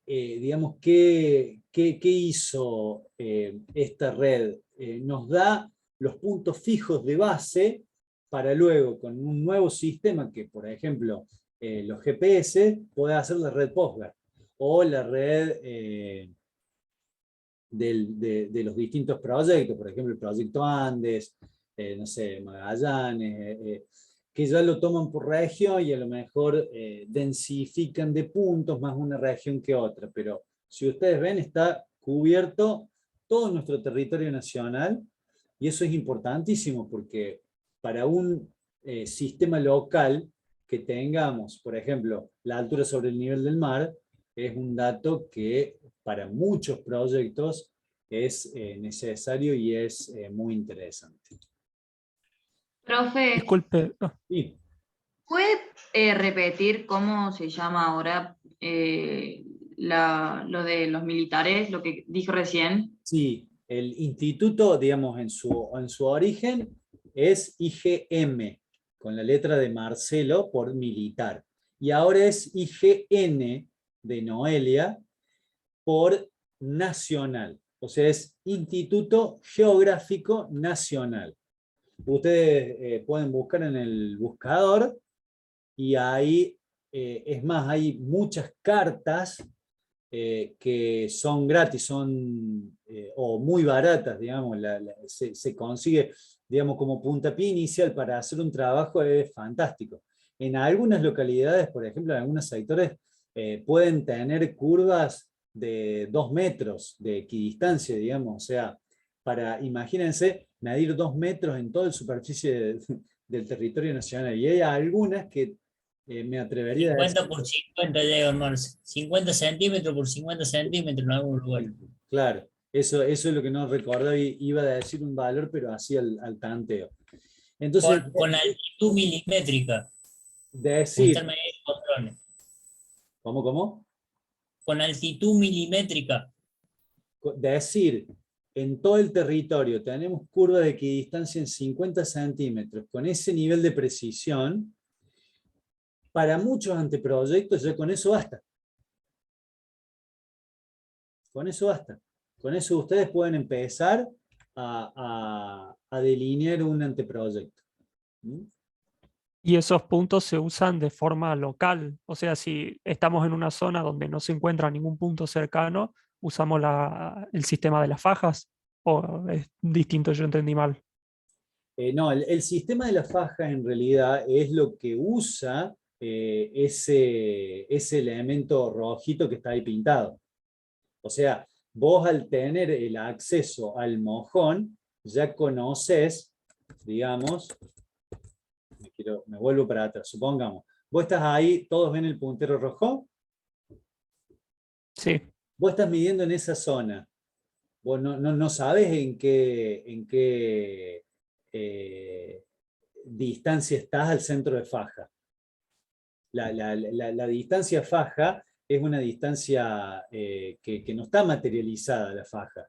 Speaker 1: hizo esta red? Nos da los puntos fijos de base para luego, con un nuevo sistema que, por ejemplo, los GPS, puede hacer la red Postgres o la red de los distintos proyectos, por ejemplo, el proyecto Andes, no sé, Magallanes, que ya lo toman por región y a lo mejor densifican de puntos más una región que otra, pero si ustedes ven está cubierto todo nuestro territorio nacional y eso es importantísimo porque para un sistema local que tengamos, por ejemplo, la altura sobre el nivel del mar, es un dato que para muchos proyectos es necesario y es muy interesante.
Speaker 9: Profe,
Speaker 8: Disculpe,
Speaker 1: Sí.
Speaker 9: ¿puede repetir cómo se llama ahora lo de los militares, lo que dijo recién?
Speaker 1: Sí, el instituto, digamos, en su origen es IGM, con la letra de Marcelo por militar. Y ahora es IGN de Noelia por nacional. O sea, es Instituto Geográfico Nacional. Ustedes pueden buscar en el buscador y ahí, es más, hay muchas cartas que son gratis, son o muy baratas, digamos, se consigue, digamos, como puntapié inicial para hacer un trabajo es fantástico. En algunas localidades, por ejemplo, en algunos sectores, pueden tener curvas de 2 metros de equidistancia, digamos, o sea, imagínense, medir 2 metros en toda la superficie del territorio nacional. Y hay algunas que me atrevería a decir.
Speaker 4: 50 por 50 llega, hermano. 50 centímetros por 50 centímetros en algún lugar.
Speaker 1: Claro, eso es lo que no recordaba, iba a decir un valor, pero así al tanteo. Entonces,
Speaker 4: Con altitud milimétrica.
Speaker 1: decir,
Speaker 4: Usted me dice controles.
Speaker 1: ¿cómo?
Speaker 4: Con altitud milimétrica.
Speaker 1: Decir, en todo el territorio tenemos curva de equidistancia en 50 centímetros, con ese nivel de precisión, para muchos anteproyectos ya con eso basta. Con eso basta. Con eso ustedes pueden empezar a delinear un anteproyecto. ¿Mm?
Speaker 10: Y esos puntos se usan de forma local. O sea, si estamos en una zona donde no se encuentra ningún punto cercano, usamos el sistema de las fajas. ¿O es distinto? Yo entendí mal.
Speaker 1: No, el sistema de la faja en realidad es lo que usa ese elemento rojito que está ahí pintado. O sea, vos al tener el acceso al mojón, ya conoces, digamos, me vuelvo para atrás, supongamos, vos estás ahí, todos ven el puntero rojo.
Speaker 10: Sí.
Speaker 1: Vos estás midiendo en esa zona. Vos no sabes en qué distancia estás al centro de faja. La distancia faja es una distancia que no está materializada, la faja.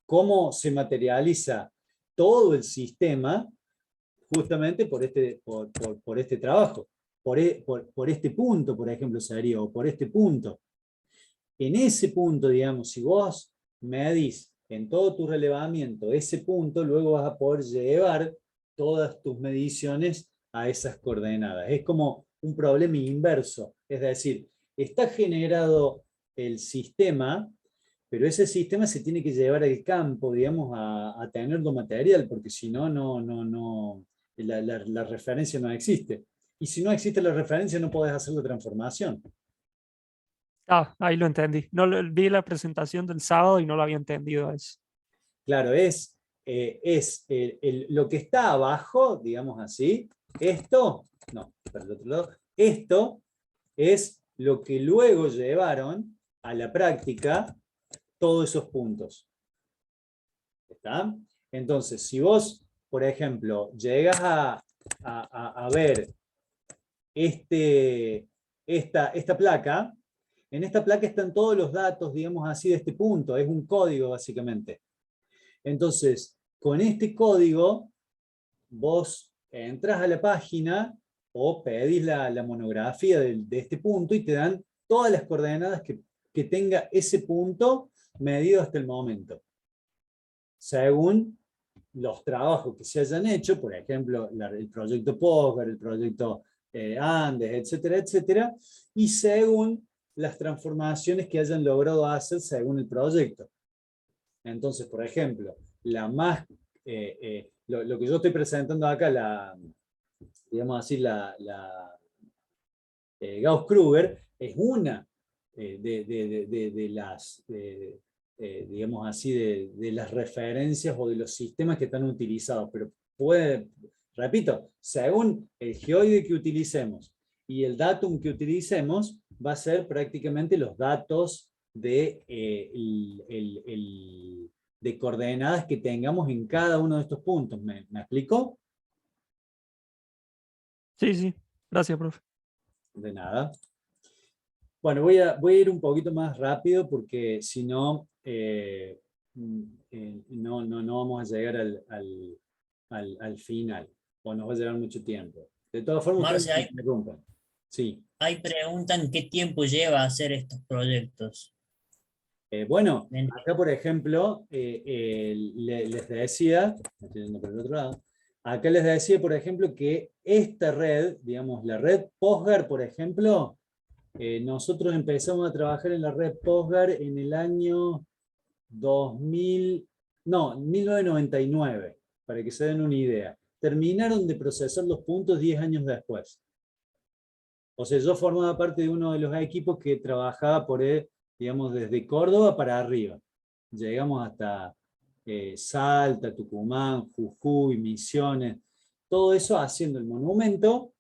Speaker 1: ¿Cómo se materializa todo el sistema? Justamente por este trabajo, por este punto, por ejemplo, sería, o por este punto. En ese punto, digamos, si vos medís en todo tu relevamiento ese punto, luego vas a poder llevar todas tus mediciones a esas coordenadas. Es como un problema inverso, es decir, está generado el sistema, pero ese sistema se tiene que llevar al campo, digamos, a tenerlo material, porque si no, la referencia no existe. Y si no existe la referencia, no podés hacer la transformación.
Speaker 10: Ah, ahí lo entendí. No, vi la presentación del sábado y no lo había entendido eso.
Speaker 1: Claro, lo que está abajo, digamos así, esto es lo que luego llevaron a la práctica todos esos puntos. ¿Está? Entonces, si vos, por ejemplo, llegas a ver esta placa, en esta placa están todos los datos, digamos así, de este punto, es un código básicamente. Entonces, con este código, vos entras a la página o pedís la monografía de este punto y te dan todas las coordenadas que tenga ese punto medido hasta el momento. Según los trabajos que se hayan hecho, por ejemplo, el proyecto POSGAR, el proyecto Andes, etcétera, etcétera, y según las transformaciones que hayan logrado hacer según el proyecto. Entonces, por ejemplo, lo que yo estoy presentando acá, digamos así, Gauss-Kruger es una de las, digamos así, de las referencias o de los sistemas que están utilizados, pero puede, repito, según el geoide que utilicemos y el datum que utilicemos, va a ser prácticamente los datos de, de coordenadas que tengamos en cada uno de estos puntos. ¿Me explico?
Speaker 10: Sí, sí. Gracias, profe.
Speaker 1: De nada. Bueno, voy a ir un poquito más rápido porque si no, no vamos a llegar al final, o nos va a llevar mucho tiempo. De todas formas,
Speaker 4: Marce,
Speaker 1: ustedes me interrumpan. Sí.
Speaker 4: Ahí preguntan qué tiempo lleva hacer estos proyectos.
Speaker 1: Bueno,
Speaker 4: Bien.
Speaker 1: acá por ejemplo, les decía, estoy yendo por el otro lado, acá les decía, por ejemplo, que esta red, digamos, la red Postgar, por ejemplo, nosotros empezamos a trabajar en la red Postgar en el año 1999, para que se den una idea. Terminaron de procesar los puntos 10 años después. O sea, yo formaba parte de uno de los equipos que trabajaba por, digamos, desde Córdoba para arriba. Llegamos hasta Salta, Tucumán, Jujuy, Misiones, todo eso haciendo el monumento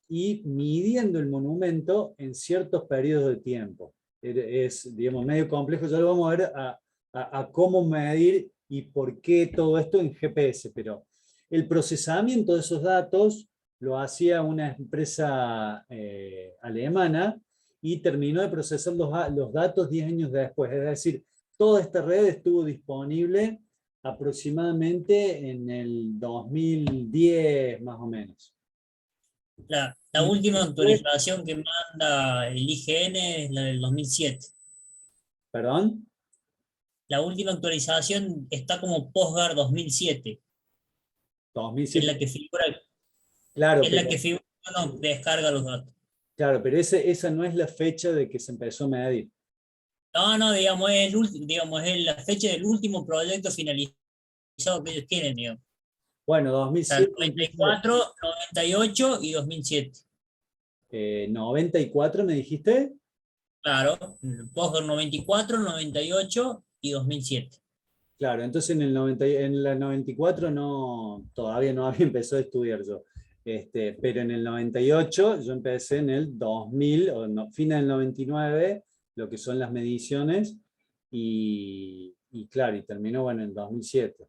Speaker 1: y midiendo el monumento en ciertos periodos de tiempo. Es, digamos, medio complejo, ya lo vamos a ver a cómo medir y por qué todo esto en GPS, pero el procesamiento de esos datos lo hacía una empresa alemana y terminó de procesar los datos 10 años después. Es decir, toda esta red estuvo disponible aproximadamente en el 2010, más o menos.
Speaker 4: La última actualización que manda el IGN es la del 2007.
Speaker 1: ¿Perdón?
Speaker 4: La última actualización está como Postgar 2007.
Speaker 1: 2007.
Speaker 4: Es la que figura,
Speaker 1: claro,
Speaker 4: es la que figura cuando descarga los datos.
Speaker 1: Claro, pero esa no es la fecha de que se empezó a medir.
Speaker 4: No, digamos, es la fecha del último proyecto finalizado que ellos tienen, digamos.
Speaker 1: Bueno, 2007.
Speaker 4: 94, 98 y 2007.
Speaker 1: 94, ¿me dijiste?
Speaker 4: Claro, Postgar 94, 98 y 2007.
Speaker 1: Claro, entonces en la 94 todavía no había empezado a estudiar yo. Pero en el 98 yo empecé en el 2000, fin del 99, lo que son las mediciones, y claro, y terminó bueno, en 2007.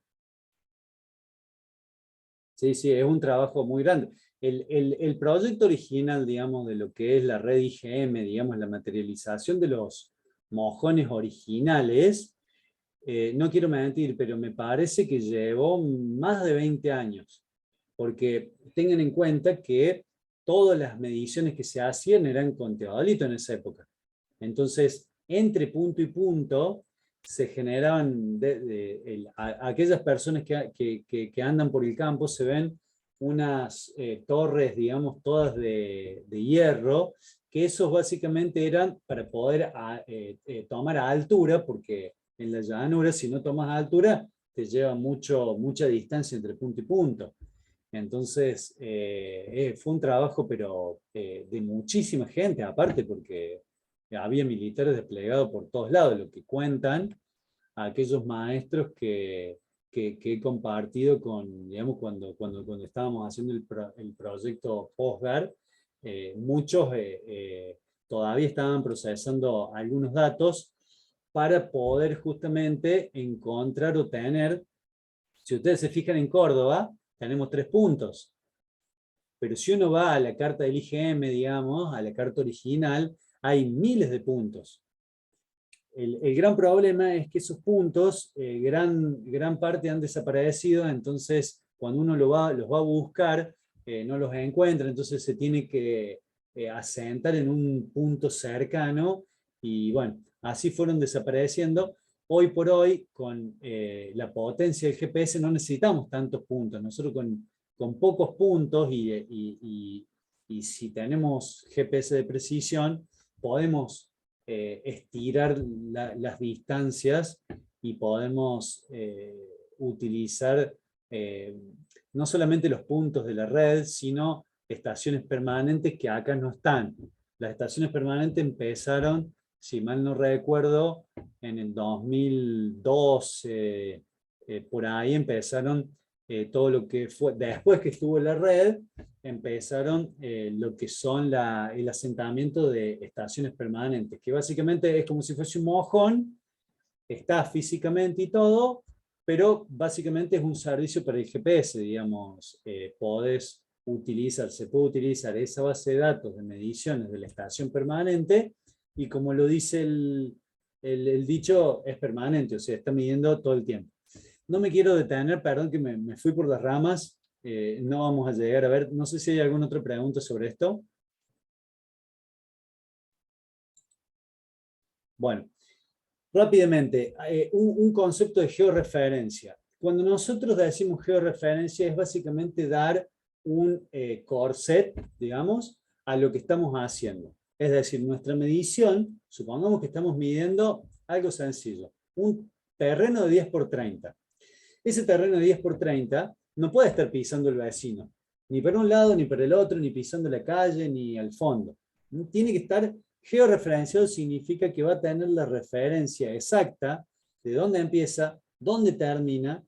Speaker 1: Sí, es un trabajo muy grande. El proyecto original, digamos, de lo que es la red IGM, digamos, la materialización de los mojones originales, no quiero mentir, pero me parece que llevó más de 20 años, porque tengan en cuenta que todas las mediciones que se hacían eran con teodolito en esa época. Entonces, entre punto y punto, se generaban, aquellas personas que andan por el campo, se ven unas torres, digamos, todas de hierro, que esos básicamente eran para poder tomar a altura, porque en la llanura, si no tomas a altura, te lleva mucha distancia entre punto y punto. Entonces, fue un trabajo, pero de muchísima gente, aparte, porque había militares desplegados por todos lados, lo que cuentan a aquellos maestros que he compartido con, digamos, cuando estábamos haciendo el proyecto Postgar, muchos todavía estaban procesando algunos datos para poder justamente encontrar o tener, si ustedes se fijan en Córdoba, tenemos 3 puntos. Pero si uno va a la carta del IGM, digamos, a la carta original, hay miles de puntos. El gran problema es que esos puntos, gran parte han desaparecido, entonces cuando uno los va a buscar, no los encuentra, entonces se tiene que asentar en un punto cercano, y bueno, así fueron desapareciendo. Hoy por hoy, con la potencia del GPS, no necesitamos tantos puntos. Nosotros con pocos puntos y si tenemos GPS de precisión, podemos estirar las distancias y podemos utilizar no solamente los puntos de la red, sino estaciones permanentes que acá no están. Las estaciones permanentes empezaron, si mal no recuerdo, en el 2012, por ahí empezaron todo lo que fue, después que estuvo la red, empezaron lo que son el asentamiento de estaciones permanentes, que básicamente es como si fuese un mojón, está físicamente y todo, pero básicamente es un servicio para el GPS, digamos, se puede utilizar esa base de datos de mediciones de la estación permanente, y como lo dice el dicho, es permanente, o sea, está midiendo todo el tiempo. No me quiero detener, perdón que me fui por las ramas, no vamos a llegar a ver, no sé si hay alguna otra pregunta sobre esto. Bueno, rápidamente, un concepto de georreferencia. Cuando nosotros decimos georreferencia es básicamente dar un corset, digamos, a lo que estamos haciendo. Es decir, nuestra medición, supongamos que estamos midiendo algo sencillo, un terreno de 10 por 30. Ese terreno de 10 por 30 no puede estar pisando el vecino, ni para un lado, ni para el otro, ni pisando la calle, ni al fondo. Tiene que estar georreferenciado, significa que va a tener la referencia exacta de dónde empieza, dónde termina,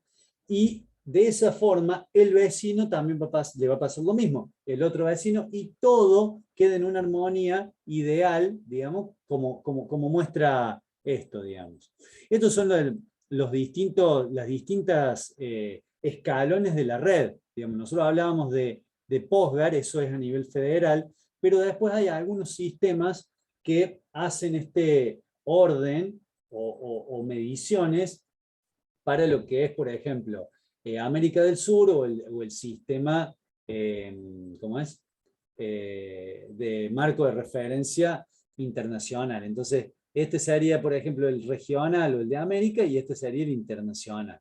Speaker 1: y de esa forma el vecino también le va a pasar lo mismo, el otro vecino, y todo queda en una armonía ideal, digamos, como muestra esto, digamos. Estos son las distintas escalones de la red. Digamos, nosotros hablábamos de POSGAR, eso es a nivel federal, pero después hay algunos sistemas que hacen este orden o mediciones para lo que es, por ejemplo, América del Sur o el sistema, ¿cómo es? De marco de referencia internacional. Entonces, este sería, por ejemplo, el regional o el de América, y este sería el internacional.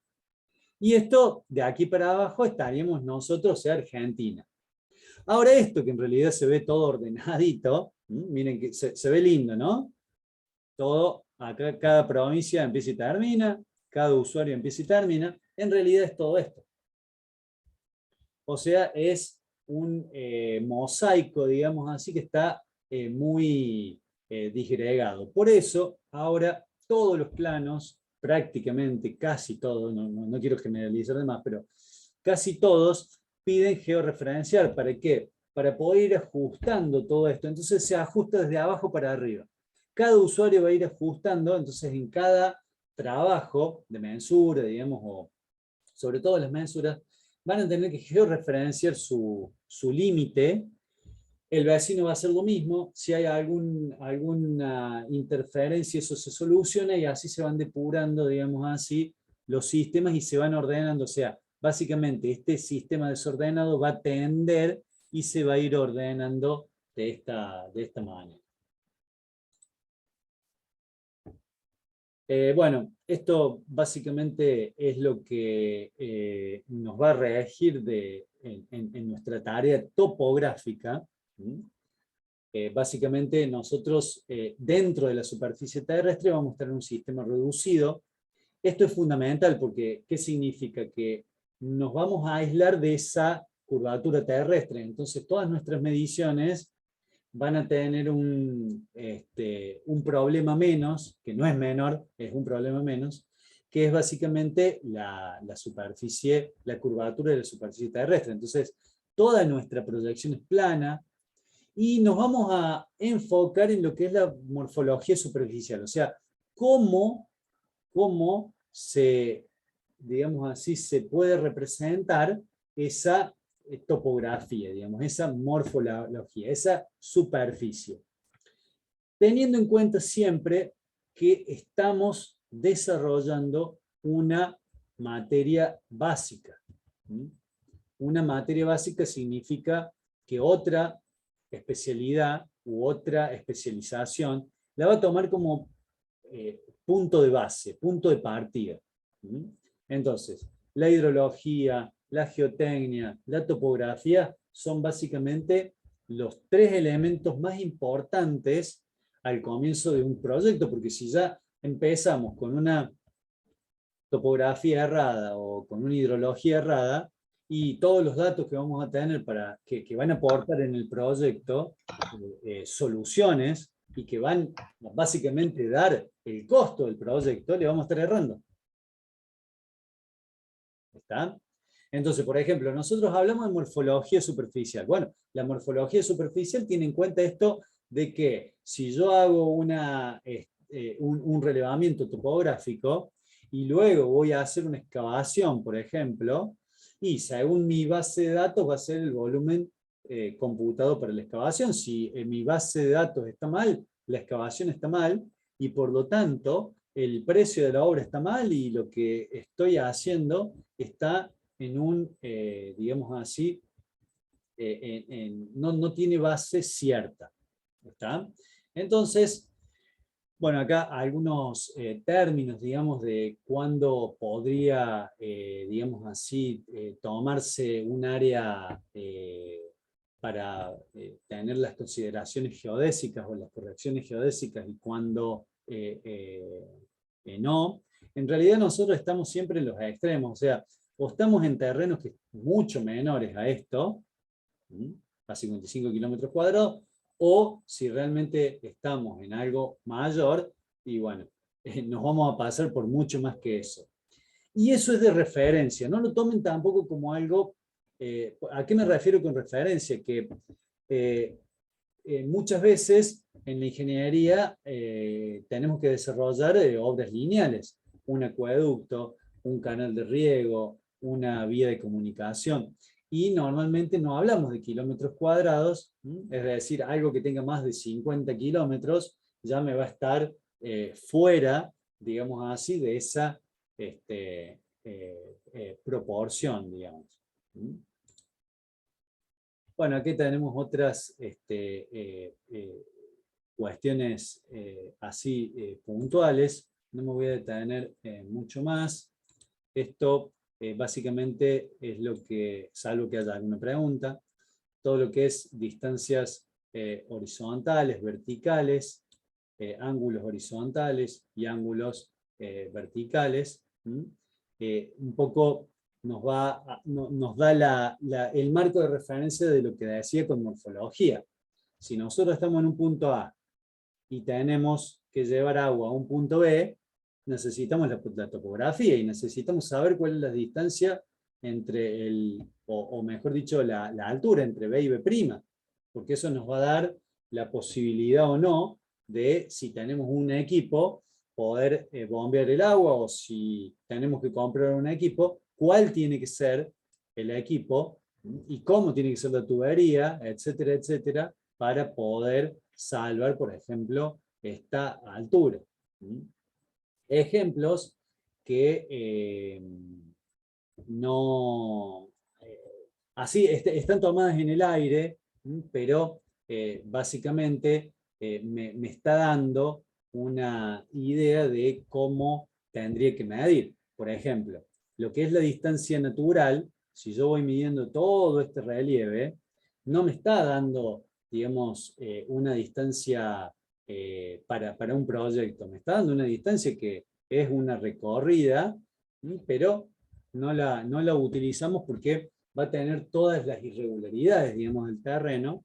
Speaker 1: Y esto, de aquí para abajo, estaríamos nosotros, o sea, Argentina. Ahora esto, que en realidad se ve todo ordenadito, miren que se ve lindo, ¿no? Todo, acá cada provincia empieza y termina, cada usuario empieza y termina, en realidad es todo esto. O sea, es un mosaico, digamos así, que está muy disgregado. Por eso, ahora todos los planos, prácticamente casi todos, no quiero generalizar demás, pero casi todos piden georreferenciar. ¿Para qué? Para poder ir ajustando todo esto. Entonces se ajusta desde abajo para arriba. Cada usuario va a ir ajustando, entonces en cada trabajo de mensura, digamos, o sobre todo las mensuras, van a tener que georreferenciar su límite. El vecino va a hacer lo mismo. Si hay alguna interferencia, eso se soluciona, y así se van depurando, digamos así, los sistemas y se van ordenando. O sea, básicamente este sistema desordenado va a tender y se va a ir ordenando de esta manera. Bueno, esto básicamente es lo que nos va a regir en nuestra tarea topográfica. Básicamente nosotros dentro de la superficie terrestre vamos a tener un sistema reducido. Esto es fundamental porque ¿qué significa? Que nos vamos a aislar de esa curvatura terrestre. Entonces todas nuestras mediciones van a tener un problema menos, que no es menor, es un problema menos, que es básicamente la superficie, la curvatura de la superficie terrestre. Entonces, toda nuestra proyección es plana, y nos vamos a enfocar en lo que es la morfología superficial, o sea, cómo se, digamos así, se puede representar esa topografía, digamos, esa morfología, esa superficie. Teniendo en cuenta siempre que estamos desarrollando una materia básica. Una materia básica significa que otra especialidad u otra especialización la va a tomar como punto de base, punto de partida. Entonces, la hidrología, la geotecnia, la topografía son básicamente los tres elementos más importantes al comienzo de un proyecto, porque si ya empezamos con una topografía errada o con una hidrología errada, y todos los datos que vamos a tener que van a aportar en el proyecto soluciones y que van básicamente dar el costo del proyecto, le vamos a estar errando. ¿Está? Entonces, por ejemplo, nosotros hablamos de morfología superficial. Bueno, la morfología superficial tiene en cuenta esto de que si yo hago un relevamiento topográfico y luego voy a hacer una excavación, por ejemplo, y según mi base de datos va a ser el volumen computado para la excavación. Si mi base de datos está mal, la excavación está mal, y por lo tanto el precio de la obra está mal y lo que estoy haciendo está en un, digamos así, no tiene base cierta. ¿Está? Entonces, bueno, acá algunos términos, digamos, de cuándo podría, digamos así, tomarse un área para tener las consideraciones geodésicas o las correcciones geodésicas y cuándo no. En realidad nosotros estamos siempre en los extremos, o sea, o estamos en terrenos que mucho menores a esto, a 55 kilómetros cuadrados, o si realmente estamos en algo mayor, y bueno, nos vamos a pasar por mucho más que eso. Y eso es de referencia, no lo tomen tampoco como algo, ¿a qué me refiero con referencia? Que muchas veces en la ingeniería tenemos que desarrollar obras lineales, un acueducto, un canal de riego, una vía de comunicación. Y normalmente no hablamos de kilómetros cuadrados, es decir, algo que tenga más de 50 kilómetros ya me va a estar fuera, digamos así, de esa proporción, digamos. Bueno, aquí tenemos otras cuestiones así puntuales, no me voy a detener mucho más. Esto básicamente es lo que, salvo que haya alguna pregunta, todo lo que es distancias horizontales, verticales, ángulos horizontales y ángulos verticales. Un poco nos da el marco de referencia de lo que decía con morfología. Si nosotros estamos en un punto A y tenemos que llevar agua a un punto B, necesitamos la topografía y necesitamos saber cuál es la distancia entre o mejor dicho, la altura entre B y B', porque eso nos va a dar la posibilidad o no de, si tenemos un equipo, poder bombear el agua, o si tenemos que comprar un equipo, cuál tiene que ser el equipo y cómo tiene que ser la tubería, etcétera, etcétera, para poder salvar, por ejemplo, esta altura. Ejemplos que no... así están tomadas en el aire, pero básicamente me está dando una idea de cómo tendría que medir. Por ejemplo, lo que es la distancia natural, si yo voy midiendo todo este relieve, no me está dando, digamos, una distancia para un proyecto. Me está dando una distancia que es una recorrida, pero no la utilizamos porque va a tener todas las irregularidades, digamos, del terreno,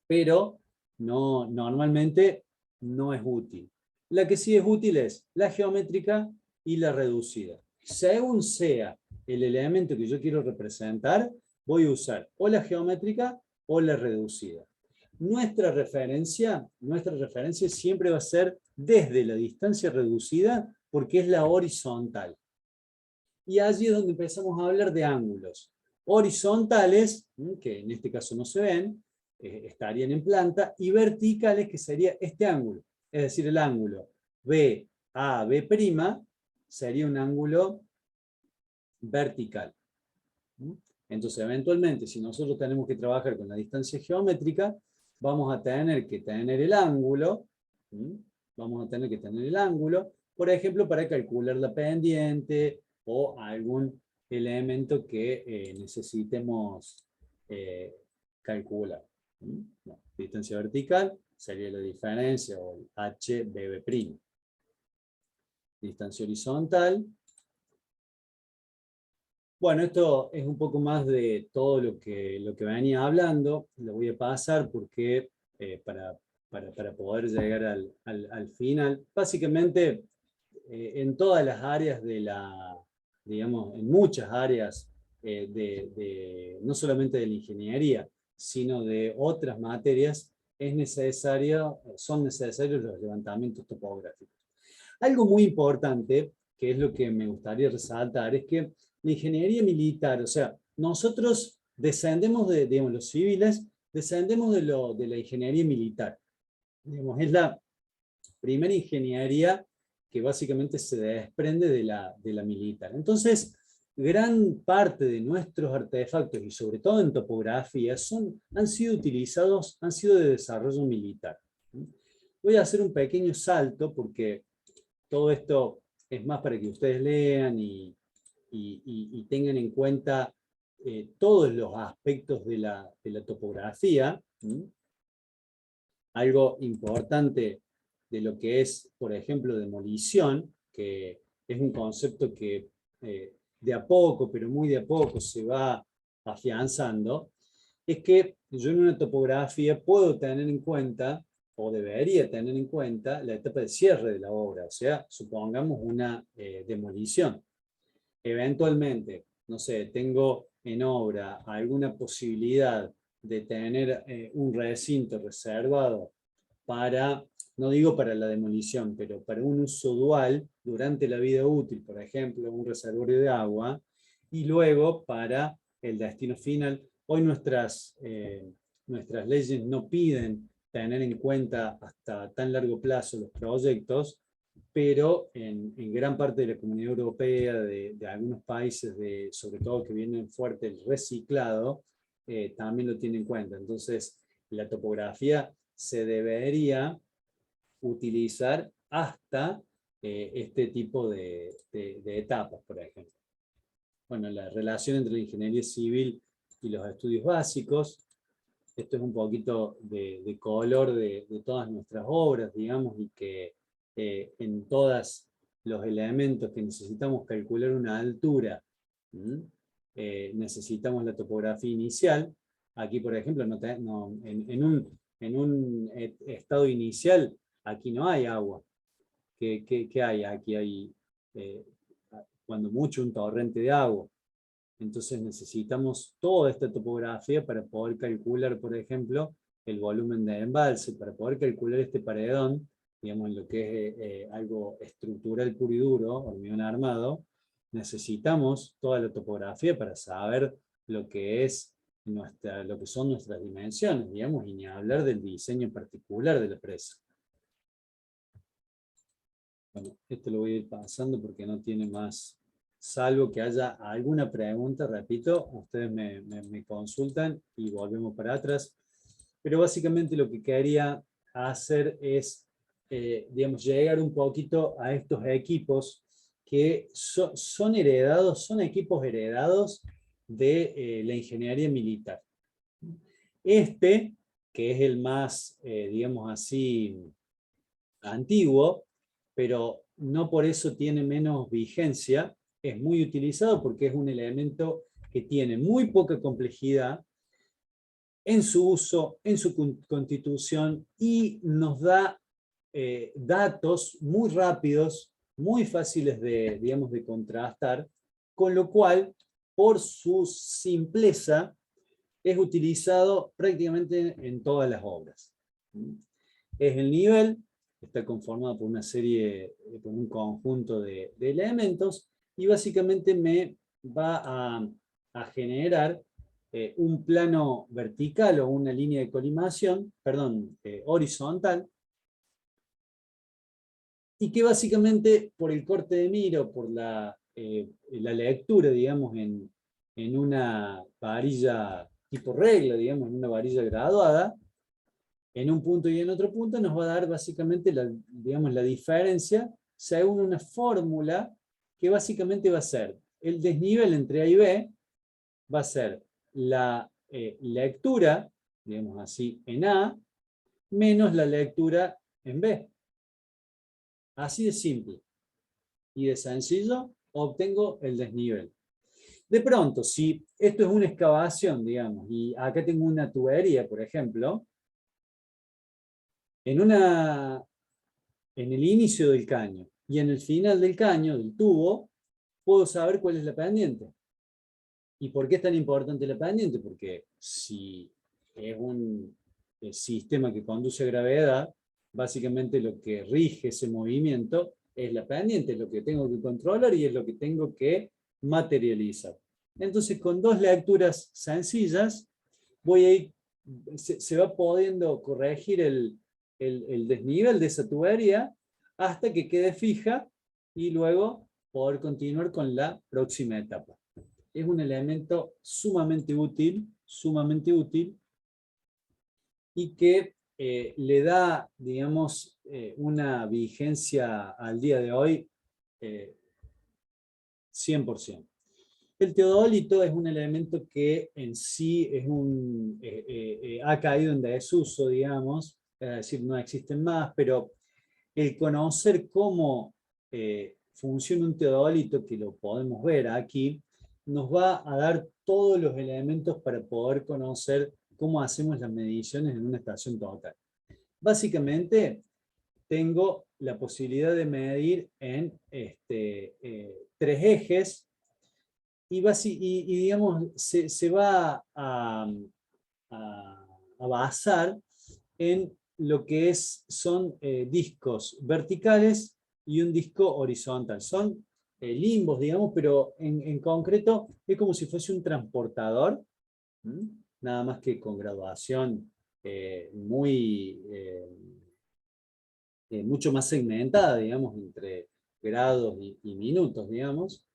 Speaker 1: pero normalmente no es útil. La que sí es útil es la geométrica y la reducida. Según sea el elemento que yo quiero representar, voy a usar o la geométrica o la reducida. Nuestra referencia siempre va a ser desde la distancia reducida porque es la horizontal. Y allí es donde empezamos a hablar de ángulos. Horizontales, que en este caso no se ven, estarían en planta, y verticales, que sería este ángulo. Es decir, el ángulo BAB' sería un ángulo vertical. Entonces, eventualmente, si nosotros tenemos que trabajar con la distancia geométrica, vamos a tener que tener el ángulo, por ejemplo, para calcular la pendiente o algún elemento que necesitemos calcular. Distancia vertical sería la diferencia, o el HBB'. Distancia horizontal Bueno, esto es un poco más de todo lo que venía hablando. Lo voy a pasar porque para poder llegar al final. Básicamente, en todas las áreas digamos, en muchas áreas no solamente de la ingeniería, sino de otras materias, son necesarios los levantamientos topográficos. Algo muy importante, que es lo que me gustaría resaltar, es que la ingeniería militar, o sea, nosotros descendemos digamos, los civiles, descendemos de la ingeniería militar. Digamos, es la primera ingeniería que básicamente se desprende de la militar. Entonces, gran parte de nuestros artefactos, y sobre todo en topografía, han sido de desarrollo militar. Voy a hacer un pequeño salto porque todo esto es más para que ustedes lean y tengan en cuenta todos los aspectos de la topografía. Algo importante de lo que es, por ejemplo, demolición, que es un concepto que de a poco, pero muy de a poco, se va afianzando, es que yo en una topografía puedo tener en cuenta, o debería tener en cuenta, la etapa de cierre de la obra, o sea, supongamos una demolición. Eventualmente, no sé, tengo en obra alguna posibilidad de tener un recinto reservado para, no digo para la demolición, pero para un uso dual durante la vida útil, por ejemplo, un reservorio de agua, y luego para el destino final. Hoy nuestras leyes no piden tener en cuenta hasta tan largo plazo los proyectos, pero en gran parte de la Comunidad Europea, de algunos países, sobre todo que vienen fuerte el reciclado, también lo tienen en cuenta. Entonces, la topografía se debería utilizar hasta este tipo de etapas, por ejemplo. Bueno, la relación entre la ingeniería civil y los estudios básicos. Esto es un poquito de color de todas nuestras obras, digamos, y que en todos los elementos que necesitamos calcular una altura, necesitamos la topografía inicial. Aquí, por ejemplo, en un estado inicial, aquí no hay agua. ¿Qué hay? Aquí hay, cuando mucho, un torrente de agua. Entonces necesitamos toda esta topografía para poder calcular, por ejemplo, el volumen de embalse, para poder calcular este paredón, digamos, en lo que es algo estructural puro y duro, hormigón armado. Necesitamos toda la topografía para saber lo que son nuestras dimensiones, digamos, y ni hablar del diseño particular de la presa. Bueno, esto lo voy a ir pasando porque no tiene más, salvo que haya alguna pregunta, repito, ustedes me consultan y volvemos para atrás. Pero básicamente lo que quería hacer es, digamos, llegar un poquito a estos equipos que son equipos heredados de la ingeniería militar. Este, que es el más, digamos así, antiguo, pero no por eso tiene menos vigencia, es muy utilizado porque es un elemento que tiene muy poca complejidad en su uso, en su constitución, y nos da datos muy rápidos, muy fáciles digamos, de contrastar, con lo cual, por su simpleza, es utilizado prácticamente en todas las obras. Es el nivel, está conformado por una serie, por un conjunto de elementos, y básicamente me va a generar un plano vertical o una línea de colimación, perdón, horizontal, y que básicamente por el corte de mira, por la lectura, digamos, en una varilla tipo regla, digamos, en una varilla graduada, en un punto y en otro punto, nos va a dar básicamente digamos, la diferencia según una fórmula que básicamente va a ser el desnivel entre A y B, va a ser la lectura, digamos así, en A, menos la lectura en B. Así de simple y de sencillo obtengo el desnivel. De pronto, si esto es una excavación, digamos, y acá tengo una tubería, por ejemplo, en el inicio del caño y en el final del caño, del tubo, puedo saber cuál es la pendiente. ¿Y por qué es tan importante la pendiente? Porque si es un sistema que conduce a gravedad, básicamente lo que rige ese movimiento es la pendiente, es lo que tengo que controlar y es lo que tengo que materializar. Entonces, con dos lecturas sencillas, voy a ir, se va pudiendo corregir el desnivel de esa tubería hasta que quede fija y luego poder continuar con la próxima etapa. Es un elemento sumamente útil y que le da, digamos, una vigencia al día de hoy 100%. El teodolito es un elemento que en sí es ha caído en desuso, digamos, es decir, no existen más, pero el conocer cómo funciona un teodolito, que lo podemos ver aquí, nos va a dar todos los elementos para poder conocer cómo hacemos las mediciones en una estación total. Básicamente, tengo la posibilidad de medir en 3 ejes y digamos, se va a basar en lo que son discos verticales y un disco horizontal. Son limbos, digamos, pero en concreto es como si fuese un transportador, nada más que con graduación mucho más segmentada, digamos, entre grados y minutos, digamos,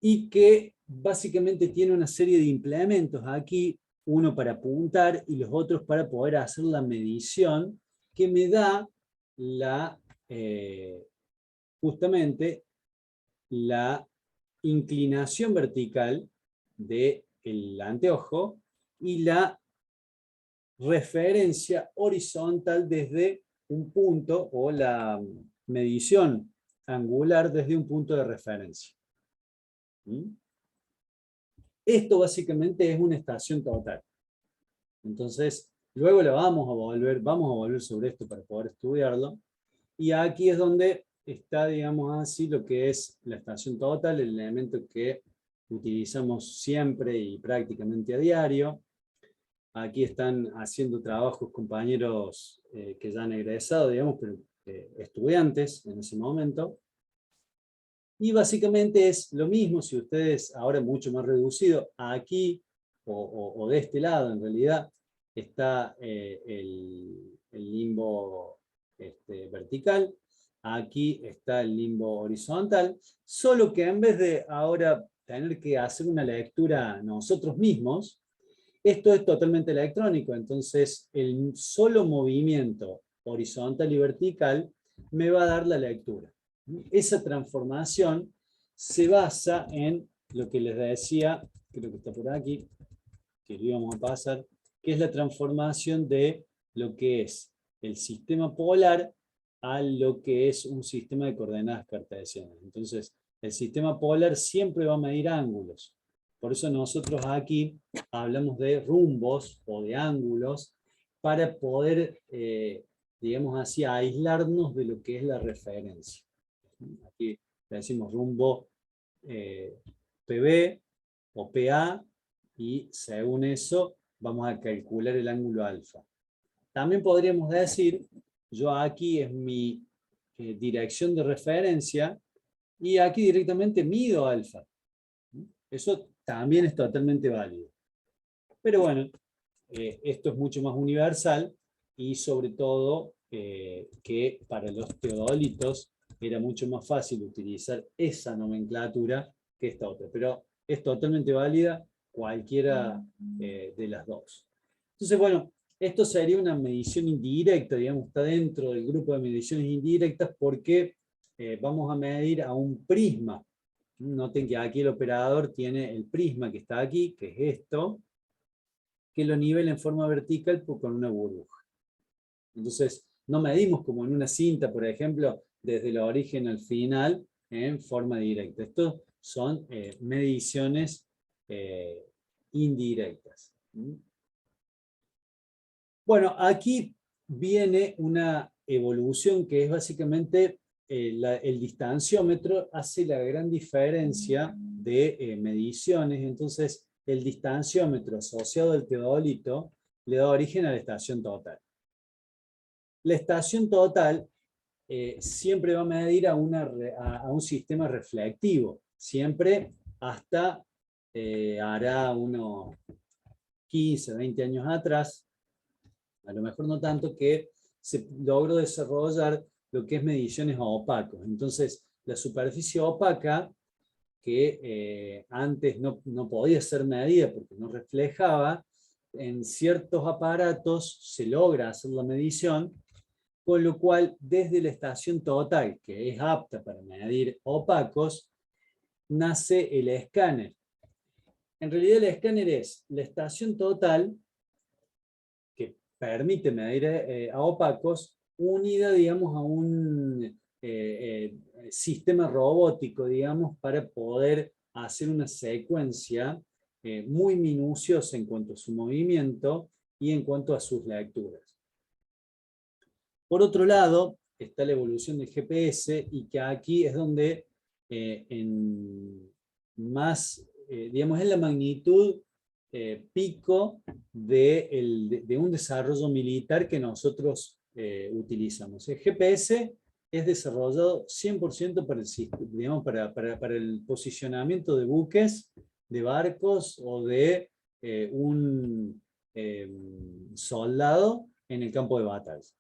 Speaker 1: y que básicamente tiene una serie de implementos aquí, uno para apuntar y los otros para poder hacer la medición, que me da justamente la inclinación vertical del anteojo y la referencia horizontal desde un punto, o la medición angular desde un punto de referencia. Esto básicamente es una estación total. Entonces, luego vamos a volver sobre esto para poder estudiarlo. Y aquí es donde está, digamos así, lo que es la estación total, el elemento que utilizamos siempre y prácticamente a diario. Aquí están haciendo trabajos compañeros que ya han egresado, digamos, pero estudiantes en ese momento. Y básicamente es lo mismo, si ustedes, ahora mucho más reducido, aquí o de este lado en realidad, está el limbo vertical, aquí está el limbo horizontal, solo que en vez de ahora tener que hacer una lectura nosotros mismos, esto es totalmente electrónico, entonces el solo movimiento horizontal y vertical me va a dar la lectura. Esa transformación se basa en lo que les decía, creo que está por aquí, que lo íbamos a pasar, que es la transformación de lo que es el sistema polar a lo que es un sistema de coordenadas cartesianas. Entonces, el sistema polar siempre va a medir ángulos. Por eso nosotros aquí hablamos de rumbos o de ángulos para poder, digamos así, aislarnos de lo que es la referencia. Aquí le decimos rumbo PB o PA y según eso vamos a calcular el ángulo alfa. También podríamos decir, yo aquí es mi dirección de referencia y aquí directamente mido alfa. Eso también es totalmente válido. Pero bueno, esto es mucho más universal y sobre todo que para los teodolitos era mucho más fácil utilizar esa nomenclatura que esta otra. Pero es totalmente válida cualquiera de las dos. Entonces, bueno, esto sería una medición indirecta, digamos, está dentro del grupo de mediciones indirectas porque vamos a medir a un prisma. Noten que aquí el operador tiene el prisma que está aquí, que es esto, que lo nivela en forma vertical con una burbuja. Entonces, no medimos como en una cinta, por ejemplo, desde el origen al final, en forma directa. Esto son mediciones indirectas. Bueno, aquí viene una evolución que es básicamente el distanciómetro hace la gran diferencia de mediciones. Entonces el distanciómetro asociado al teodolito le da origen a la estación total. La estación total siempre va a medir a un sistema reflectivo, siempre hasta hará unos 15, 20 años atrás, a lo mejor no tanto, que se logró desarrollar lo que es mediciones opacos. Entonces, la superficie opaca, que antes no podía ser medida porque no reflejaba, en ciertos aparatos se logra hacer la medición, con lo cual desde la estación total, que es apta para medir opacos, nace el escáner. En realidad el escáner es la estación total que permite medir a opacos, unida, digamos, a un sistema robótico, digamos, para poder hacer una secuencia muy minuciosa en cuanto a su movimiento y en cuanto a sus lecturas. Por otro lado, está la evolución del GPS, y que aquí es donde digamos, es la magnitud pico de un desarrollo militar que nosotros utilizamos. El GPS es desarrollado 100% para el posicionamiento de buques, de barcos o de un soldado en el campo de batalla.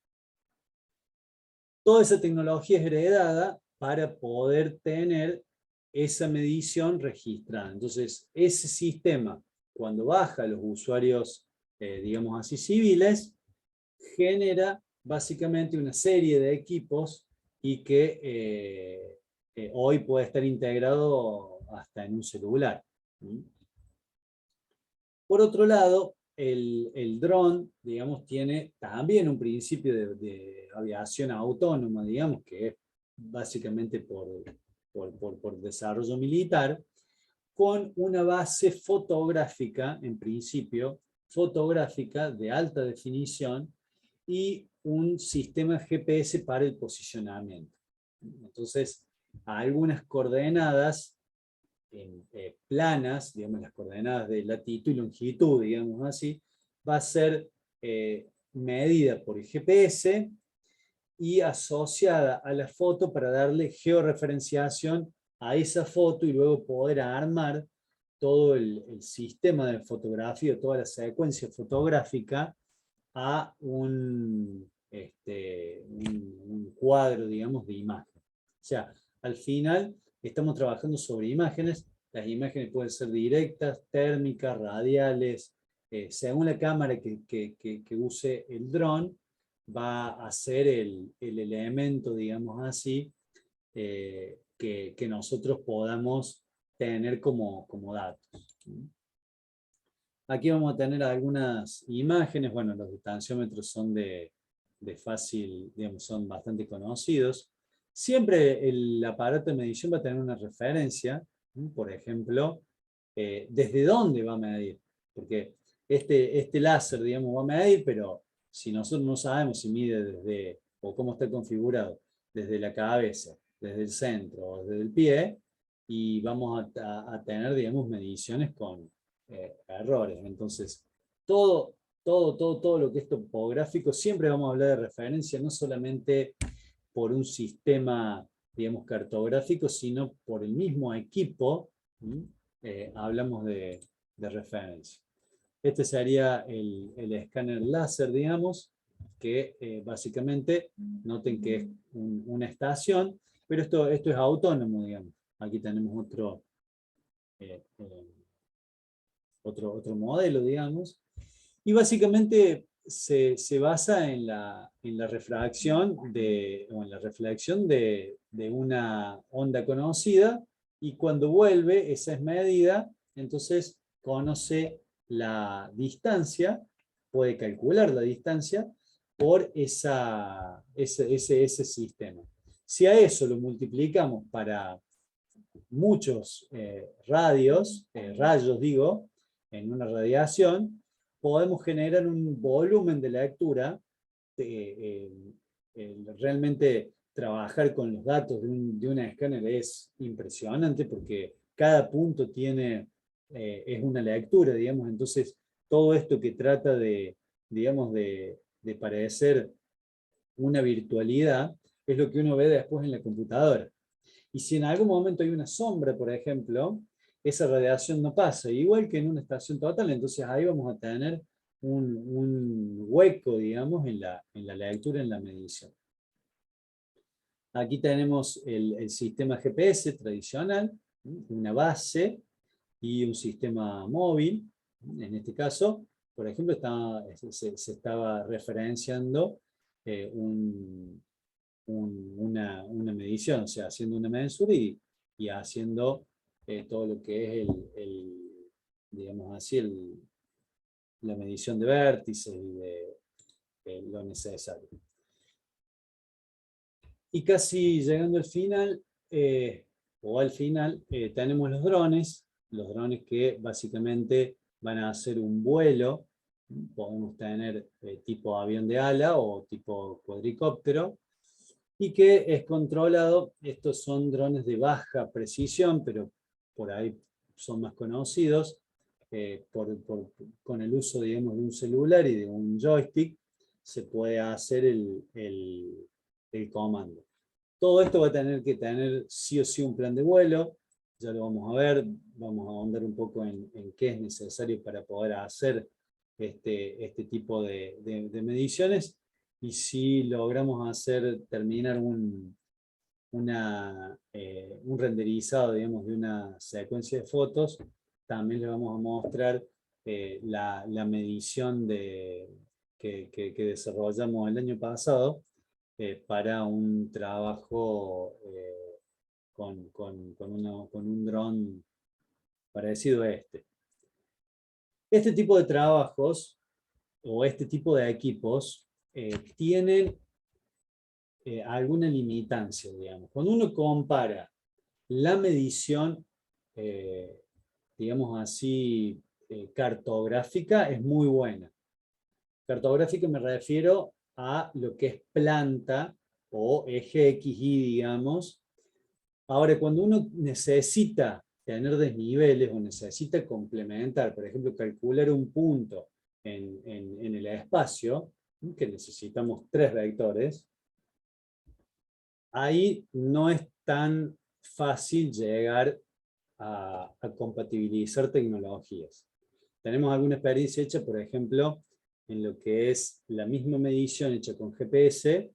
Speaker 1: Toda esa tecnología es heredada para poder tener esa medición registrada. Entonces, ese sistema, cuando baja a los usuarios, digamos así, civiles, genera básicamente una serie de equipos y que hoy puede estar integrado hasta en un celular. Por otro lado, el dron, digamos, tiene también un principio de aviación autónoma, digamos, que es básicamente por desarrollo militar, con una base fotográfica, en principio, fotográfica de alta definición y un sistema GPS para el posicionamiento. Entonces, algunas coordenadas planas, digamos, las coordenadas de latitud y longitud, digamos así, va a ser medida por el GPS y asociada a la foto para darle georreferenciación a esa foto y luego poder armar todo el sistema de fotografía, toda la secuencia fotográfica a un cuadro, digamos, de imagen. O sea, al final estamos trabajando sobre imágenes. Las imágenes pueden ser directas, térmicas, radiales. Según la cámara que use el dron, va a ser el elemento, digamos así, que nosotros podamos tener como datos. Aquí vamos a tener algunas imágenes. Bueno, los distanciómetros son de fácil, digamos, son bastante conocidos. Siempre el aparato de medición va a tener una referencia, por ejemplo, desde dónde va a medir. Porque este láser, digamos, va a medir, pero si nosotros no sabemos si mide desde, o cómo está configurado, desde la cabeza, desde el centro o desde el pie, y vamos a tener, digamos, mediciones con errores. Entonces, todo lo que es topográfico, siempre vamos a hablar de referencia, no solamente por un sistema, digamos, cartográfico, sino por el mismo equipo, hablamos de referencia. Este sería el escáner láser, digamos, que básicamente, noten que es una estación, pero esto es autónomo, digamos. Aquí tenemos otro modelo, digamos, y básicamente se basa en la refracción de una onda conocida, y cuando vuelve, esa es medida, entonces conoce la distancia, puede calcular la distancia por ese sistema. Si a eso lo multiplicamos para muchos rayos digo, en una radiación, podemos generar un volumen de lectura. Realmente trabajar con los datos de un escáner es impresionante porque cada punto tiene, es una lectura, digamos. Entonces todo esto que trata de, digamos, de parecer una virtualidad es lo que uno ve después en la computadora. Y si en algún momento hay una sombra, por ejemplo, esa radiación no pasa, igual que en una estación total. Entonces ahí vamos a tener un hueco, digamos, en la lectura, en la medición. Aquí tenemos el sistema GPS tradicional, una base y un sistema móvil. En este caso, por ejemplo, se estaba referenciando una medición, o sea, haciendo una mensura y haciendo todo lo que es digamos así, la medición de vértices y de lo necesario. Y casi llegando al final, tenemos los drones que básicamente van a hacer un vuelo. Podemos tener tipo avión de ala o tipo cuadricóptero, y que es controlado. Estos son drones de baja precisión, pero por ahí son más conocidos, con el uso, digamos, de un celular y de un joystick, se puede hacer el comando. Todo esto va a tener que tener sí o sí un plan de vuelo. Ya lo vamos a ver, vamos a ahondar un poco en qué es necesario para poder hacer este tipo de mediciones. Y si logramos terminar un renderizado, digamos, de una secuencia de fotos, también le vamos a mostrar la medición que desarrollamos el año pasado para un trabajo con un dron parecido a este. Este tipo de trabajos o este tipo de equipos tienen alguna limitancia, digamos. Cuando uno compara la medición, digamos así, cartográfica, es muy buena. Cartográfica me refiero a lo que es planta o eje XY, digamos. Ahora, cuando uno necesita tener desniveles o necesita complementar, por ejemplo, calcular un punto en el espacio, que necesitamos 3 vectores, ahí no es tan fácil llegar a compatibilizar tecnologías. Tenemos alguna experiencia hecha, por ejemplo, en lo que es la misma medición hecha con GPS,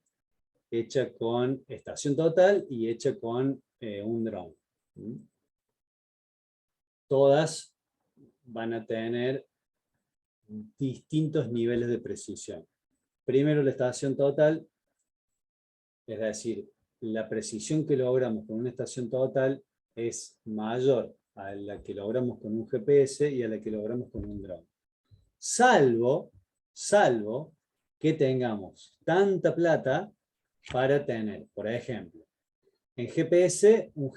Speaker 1: hecha con estación total y hecha con un dron. Todas van a tener distintos niveles de precisión. Primero la estación total, es decir, la precisión que logramos con una estación total es mayor a la que logramos con un GPS y a la que logramos con un dron. Salvo que tengamos tanta plata para tener, por ejemplo, en GPS, un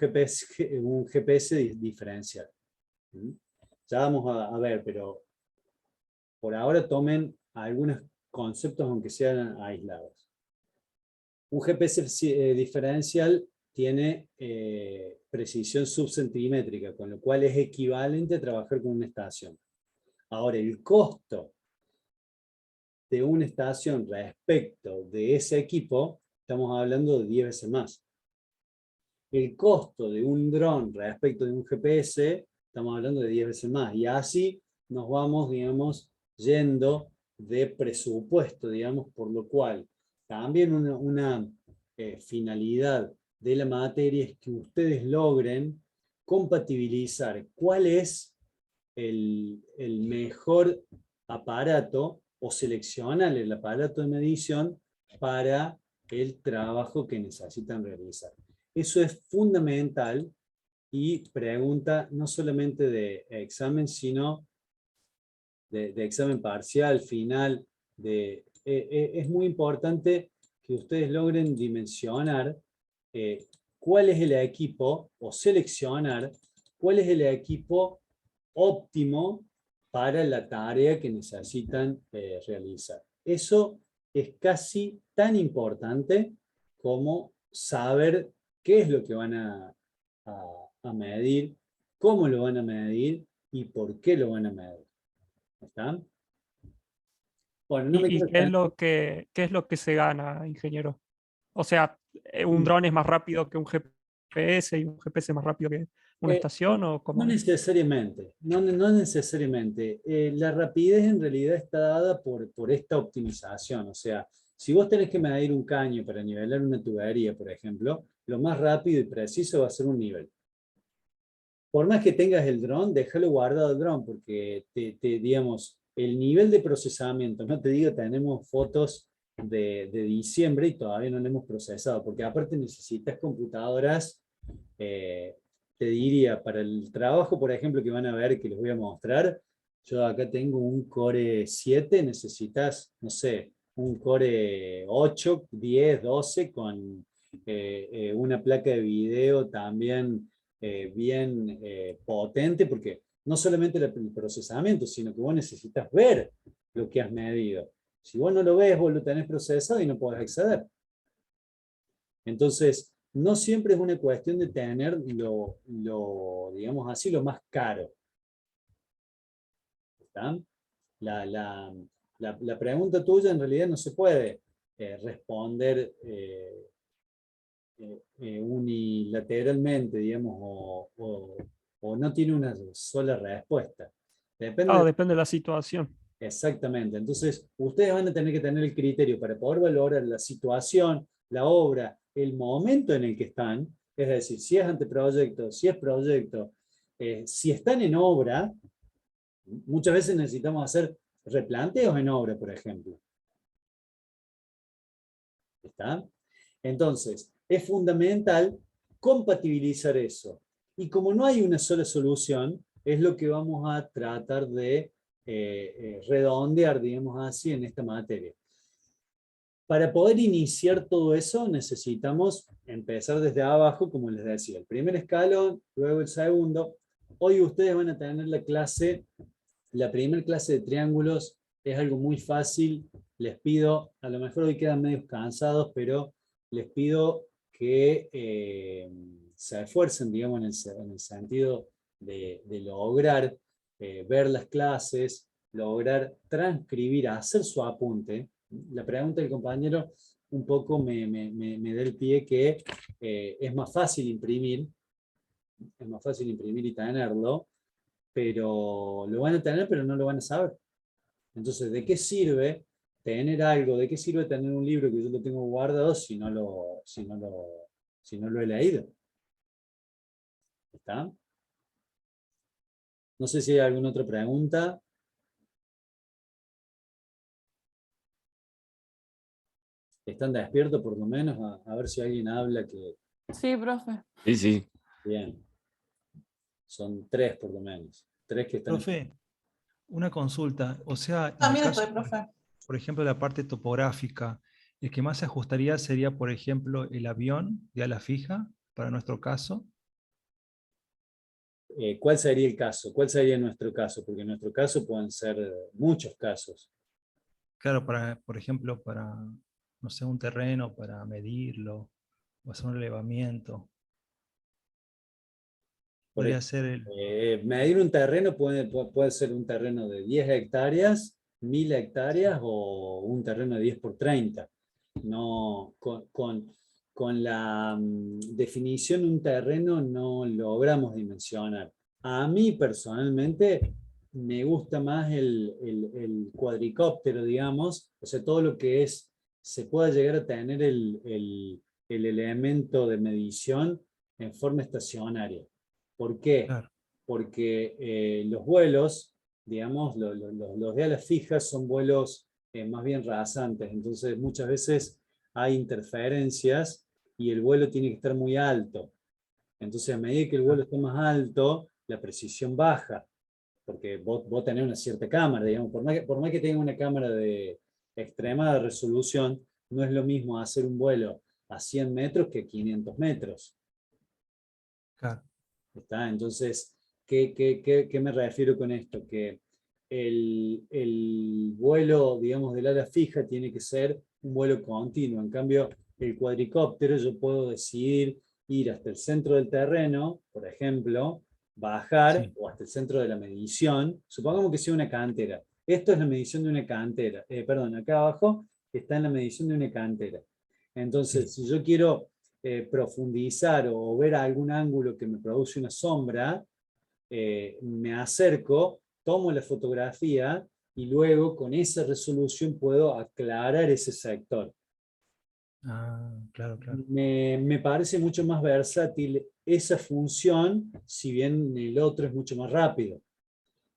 Speaker 1: GPS diferencial. Ya vamos a ver, pero por ahora tomen algunos conceptos aunque sean aislados. Un GPS diferencial tiene precisión subcentimétrica, con lo cual es equivalente a trabajar con una estación. Ahora, el costo de una estación respecto de ese equipo, estamos hablando de 10 veces más. El costo de un dron respecto de un GPS, estamos hablando de 10 veces más. Y así nos vamos, digamos, yendo de presupuesto, digamos, por lo cual también una finalidad de la materia es que ustedes logren compatibilizar cuál es el mejor aparato o seleccionar el aparato de medición para el trabajo que necesitan realizar. Eso es fundamental y pregunta no solamente de examen, sino de examen parcial, final. Es muy importante que ustedes logren dimensionar cuál es el equipo, o seleccionar cuál es el equipo óptimo para la tarea que necesitan realizar. Eso es casi tan importante como saber qué es lo que van a medir, cómo lo van a medir y por qué lo van a medir. ¿Está? Bueno, no me
Speaker 10: ¿Y
Speaker 1: quiero
Speaker 10: qué es lo que se gana, ingeniero? O sea, ¿un dron es más rápido que un GPS y un GPS más rápido que una estación? ¿O
Speaker 1: No
Speaker 10: cómo es?
Speaker 1: necesariamente, no necesariamente. La rapidez en realidad está dada por esta optimización. O sea, si vos tenés que medir un caño para nivelar una tubería, por ejemplo, lo más rápido y preciso va a ser un nivel. Por más que tengas el dron, déjalo guardado el dron, porque digamos, el nivel de procesamiento, no te digo, tenemos fotos de diciembre y todavía no lo hemos procesado, porque aparte necesitas computadoras, te diría, para el trabajo, por ejemplo, que van a ver, que les voy a mostrar, yo acá tengo un Core 7, necesitas, no sé, un Core 8, 10, 12, con una placa de video también bien potente, porque no solamente el procesamiento, sino que vos necesitas ver lo que has medido. Si vos no lo ves, vos lo tenés procesado y no podés acceder. Entonces, no siempre es una cuestión de tener digamos así, lo más caro. ¿Está? La pregunta tuya en realidad no se puede responder unilateralmente, digamos, o no tiene una sola respuesta. Depende
Speaker 10: Depende de la situación.
Speaker 1: Exactamente. Entonces, ustedes van a tener que tener el criterio para poder valorar la situación, la obra, el momento en el que están, es decir, si es anteproyecto, si es proyecto, si están en obra, muchas veces necesitamos hacer replanteos en obra, por ejemplo. ¿Está? Entonces, es fundamental compatibilizar eso. Y como no hay una sola solución, es lo que vamos a tratar de redondear, digamos así, en esta materia. Para poder iniciar todo eso, necesitamos empezar desde abajo, como les decía, el primer escalón, luego el segundo. Hoy ustedes van a tener la primera clase de triángulos, es algo muy fácil. Les pido, a lo mejor hoy quedan medio cansados, pero les pido que se esfuercen, digamos, en el sentido de lograr ver las clases, lograr transcribir, hacer su apunte. La pregunta del compañero un poco me da el pie que es más fácil imprimir y tenerlo, pero lo van a tener, pero no lo van a saber. Entonces, ¿de qué sirve tener algo? ¿De qué sirve tener un libro que yo lo tengo guardado si no lo he leído? ¿Está? No sé si hay alguna otra pregunta. ¿Están despiertos por lo menos? A ver si alguien habla que...
Speaker 2: Sí, profe.
Speaker 3: Sí, sí.
Speaker 1: Bien. Son 3 por lo menos. 3 que están...
Speaker 8: Profe, una consulta. O sea, en el
Speaker 2: También
Speaker 8: caso,
Speaker 2: estoy, profe.
Speaker 8: por ejemplo, de la parte topográfica, el que más se ajustaría sería, por ejemplo, el avión de ala fija, para nuestro caso.
Speaker 1: ¿Cuál sería el caso? ¿Cuál sería nuestro caso? Porque en nuestro caso pueden ser muchos casos.
Speaker 8: Claro, por ejemplo, para, no sé, un terreno, para medirlo, o hacer un relevamiento. Podría ser
Speaker 1: Medir un terreno puede ser un terreno de 10 hectáreas, 1000 hectáreas o un terreno de 10 por 30. No, con la definición de un terreno no logramos dimensionar. A mí personalmente me gusta más el cuadricóptero, digamos, o sea, todo lo que se pueda llegar a tener el elemento de medición en forma estacionaria. ¿Por qué?
Speaker 8: Claro.
Speaker 1: Porque los vuelos, digamos, los de alas fijas son vuelos más bien rasantes, entonces muchas veces hay interferencias y el vuelo tiene que estar muy alto. Entonces, a medida que el vuelo está más alto, la precisión baja, porque vos tenés una cierta cámara, digamos, por más que tenga una cámara de extrema resolución, no es lo mismo hacer un vuelo a 100 metros que a 500 metros.
Speaker 8: Claro.
Speaker 1: ¿Está? Entonces, ¿qué me refiero con esto? Que el vuelo, digamos, del ala fija tiene que ser un vuelo continuo. En cambio, el cuadricóptero yo puedo decidir ir hasta el centro del terreno, por ejemplo, bajar,
Speaker 8: Sí.
Speaker 1: o hasta el centro de la medición. Supongamos que sea una cantera. Esto es la medición de una cantera. Perdón, acá abajo está en la medición de una cantera. Entonces, si yo quiero profundizar o ver algún ángulo que me produce una sombra, me acerco, tomo la fotografía y luego con esa resolución puedo aclarar ese sector.
Speaker 8: Ah, claro, claro.
Speaker 1: Me parece mucho más versátil esa función, si bien el otro es mucho más rápido.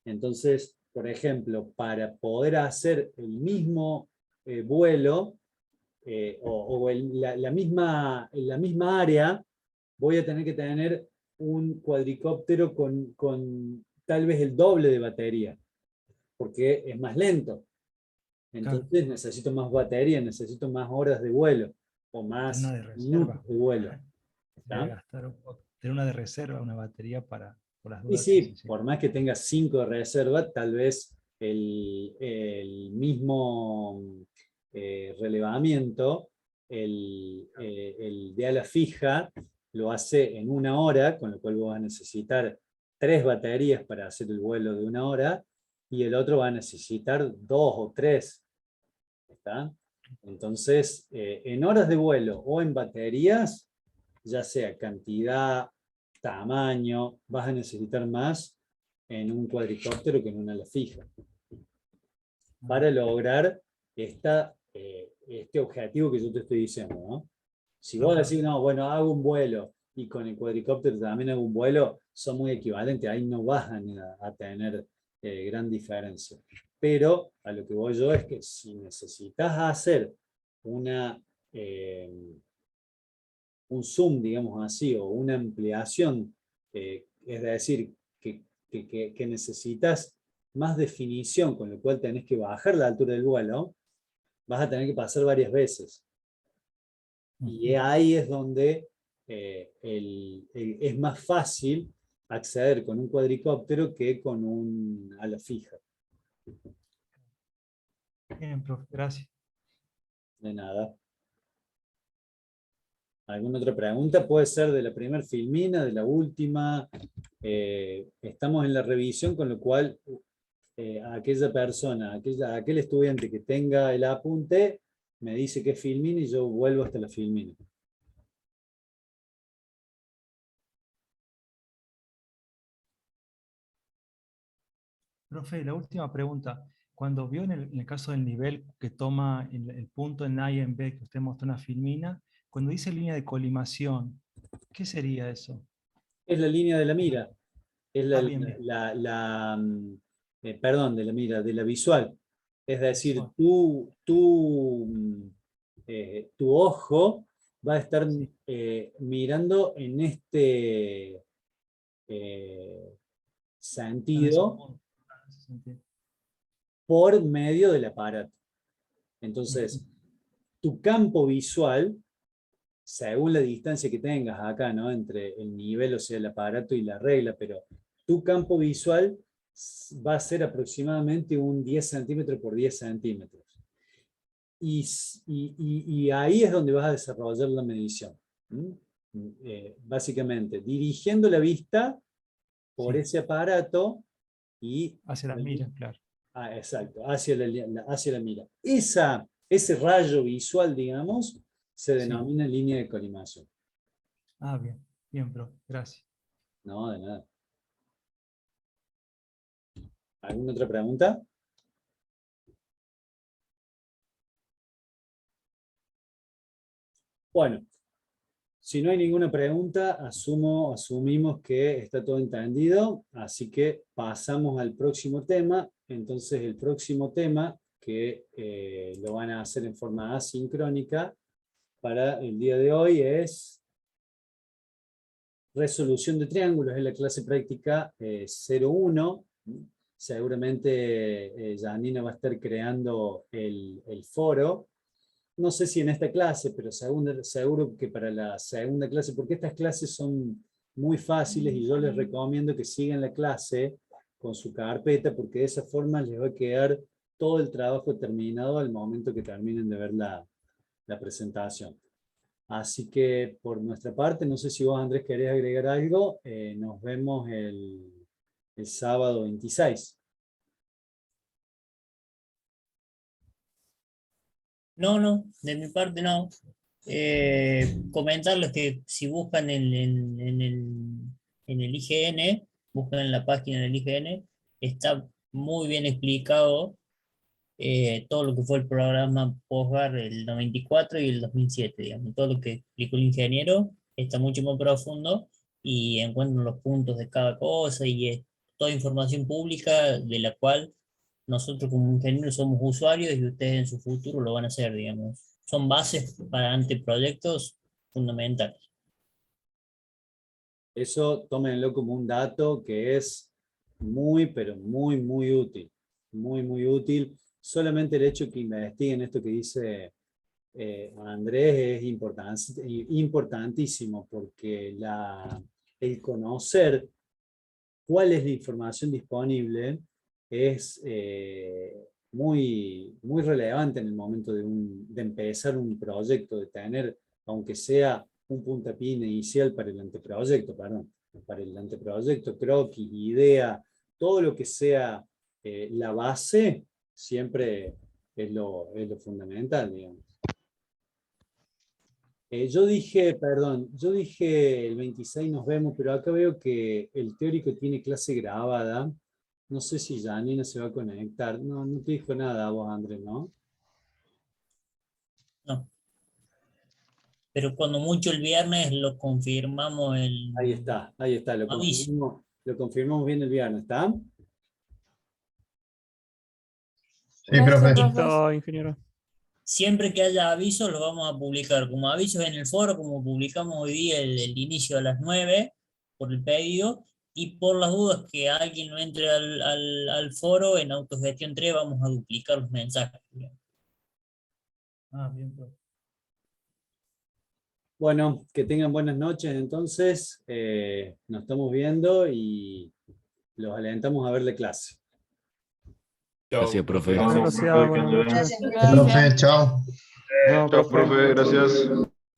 Speaker 1: Entonces, por ejemplo, para poder hacer el mismo vuelo, la misma área, voy a tener que tener un cuadricóptero con tal vez el doble de batería, porque es más lento. Entonces necesito más batería, necesito más horas de vuelo, o
Speaker 8: Tener
Speaker 1: más
Speaker 8: una de reserva.
Speaker 1: minutos de vuelo.
Speaker 8: Voy a gastar tener una de reserva, una batería por las
Speaker 1: Y
Speaker 8: dudas.
Speaker 1: sí, por más que tengas 5 de reserva, tal vez el mismo relevamiento, el de ala fija, lo hace en 1 hora, con lo cual vos vas a necesitar 3 baterías para hacer el vuelo de 1 hora, y el otro va a necesitar 2 o 3. ¿Está? Entonces, en horas de vuelo o en baterías, ya sea cantidad, tamaño, vas a necesitar más en un cuadricóptero que en una ala fija, para lograr este objetivo que yo te estoy diciendo, ¿no? Si vos decís, no, bueno, hago un vuelo y con el cuadricóptero también hago un vuelo, son muy equivalentes, ahí no vas a tener gran diferencia. Pero a lo que voy yo es que si necesitas hacer un zoom, digamos así, o una ampliación, es decir, que necesitas más definición, con lo cual tenés que bajar la altura del vuelo, vas a tener que pasar varias veces. Y ahí es donde es más fácil acceder con un cuadricóptero que con un ala fija.
Speaker 8: Bien, profe, gracias.
Speaker 1: De nada. ¿Alguna otra pregunta? Puede ser de la primera filmina, de la última. Estamos en la revisión, con lo cual aquella persona, aquel estudiante que tenga el apunte, me dice que es filmina y yo vuelvo hasta la filmina.
Speaker 8: Profe, la última pregunta. Cuando vio en el caso del nivel que toma el punto en A y en B, que usted mostró una filmina, cuando dice línea de colimación, ¿qué sería eso?
Speaker 1: Es la línea de la mira. Es
Speaker 8: Bien, bien.
Speaker 1: perdón, de la mira, de la visual. Es decir,
Speaker 8: Visual.
Speaker 1: tu ojo va a estar
Speaker 8: Sí.
Speaker 1: mirando en este sentido por medio del aparato. Entonces, tu campo visual, según la distancia que tengas acá, ¿no? Entre el nivel, o sea, el aparato y la regla, pero tu campo visual va a ser aproximadamente un 10 centímetros por 10 centímetros. Y ahí es donde vas a desarrollar la medición. Básicamente, dirigiendo la vista por ese aparato y...
Speaker 8: Hacia la mira, claro.
Speaker 1: exacto, hacia la mira. Ese rayo visual, digamos, se denomina línea de colimación.
Speaker 8: Bien, bien, profe, gracias.
Speaker 1: No, de nada. ¿Alguna otra pregunta? Bueno, si no hay ninguna pregunta, asumimos que está todo entendido, así que pasamos al próximo tema. Entonces, el próximo tema, que lo van a hacer en forma asincrónica para el día de hoy, es resolución de triángulos. Es la clase práctica 01. Seguramente Janina va a estar creando el foro. No sé si en esta clase, pero seguro que para la segunda clase, porque estas clases son muy fáciles y yo les recomiendo que sigan la clase con su carpeta porque de esa forma les va a quedar todo el trabajo terminado al momento que terminen de ver la presentación. Así que por nuestra parte, no sé si vos, Andrés, querés agregar algo. Nos vemos el sábado 26.
Speaker 4: No, de mi parte no. Comentarles que si buscan en el IGN, buscan en la página del IGN, está muy bien explicado todo lo que fue el programa Postgar el 94 y el 2007, digamos. Todo lo que explicó el ingeniero está mucho más profundo y encuentran los puntos de cada cosa y es toda información pública de la cual nosotros como ingenieros somos usuarios y ustedes en su futuro lo van a hacer, digamos. Son bases para anteproyectos fundamentales.
Speaker 1: Eso tómenlo como un dato que es muy, pero muy, muy útil. Muy, muy útil. Solamente el hecho que investiguen esto que dice Andrés es importantísimo porque el conocer cuál es la información disponible es muy, muy relevante en el momento de empezar un proyecto, de tener, aunque sea un puntapié inicial para el anteproyecto, croquis, idea, todo lo que sea la base, siempre es lo fundamental, digamos. Yo dije el 26 nos vemos, pero acá veo que el teórico tiene clase grabada. No sé si Janina se va a conectar. No te dijo nada a vos, Andrés, ¿no?
Speaker 4: No. Pero cuando mucho el viernes lo confirmamos el
Speaker 1: Ahí está,
Speaker 4: aviso.
Speaker 1: lo confirmamos bien el viernes, ¿está?
Speaker 11: Sí, profe.
Speaker 10: Listo, ingeniero.
Speaker 4: Siempre que haya avisos lo vamos a publicar, como avisos en el foro, como publicamos hoy día el inicio a las 9 por el pedido, y por las dudas que alguien no entre al foro, en Autogestión 3 vamos a duplicar los mensajes.
Speaker 8: Bien, profe.
Speaker 1: Bueno, que tengan buenas noches entonces. Nos estamos viendo y los alentamos a ver la clase.
Speaker 3: Gracias, profe.
Speaker 10: Gracias, buenas noches.
Speaker 2: Gracias, profe.
Speaker 11: Profe, chao.
Speaker 3: No,
Speaker 6: Chao, profe, gracias.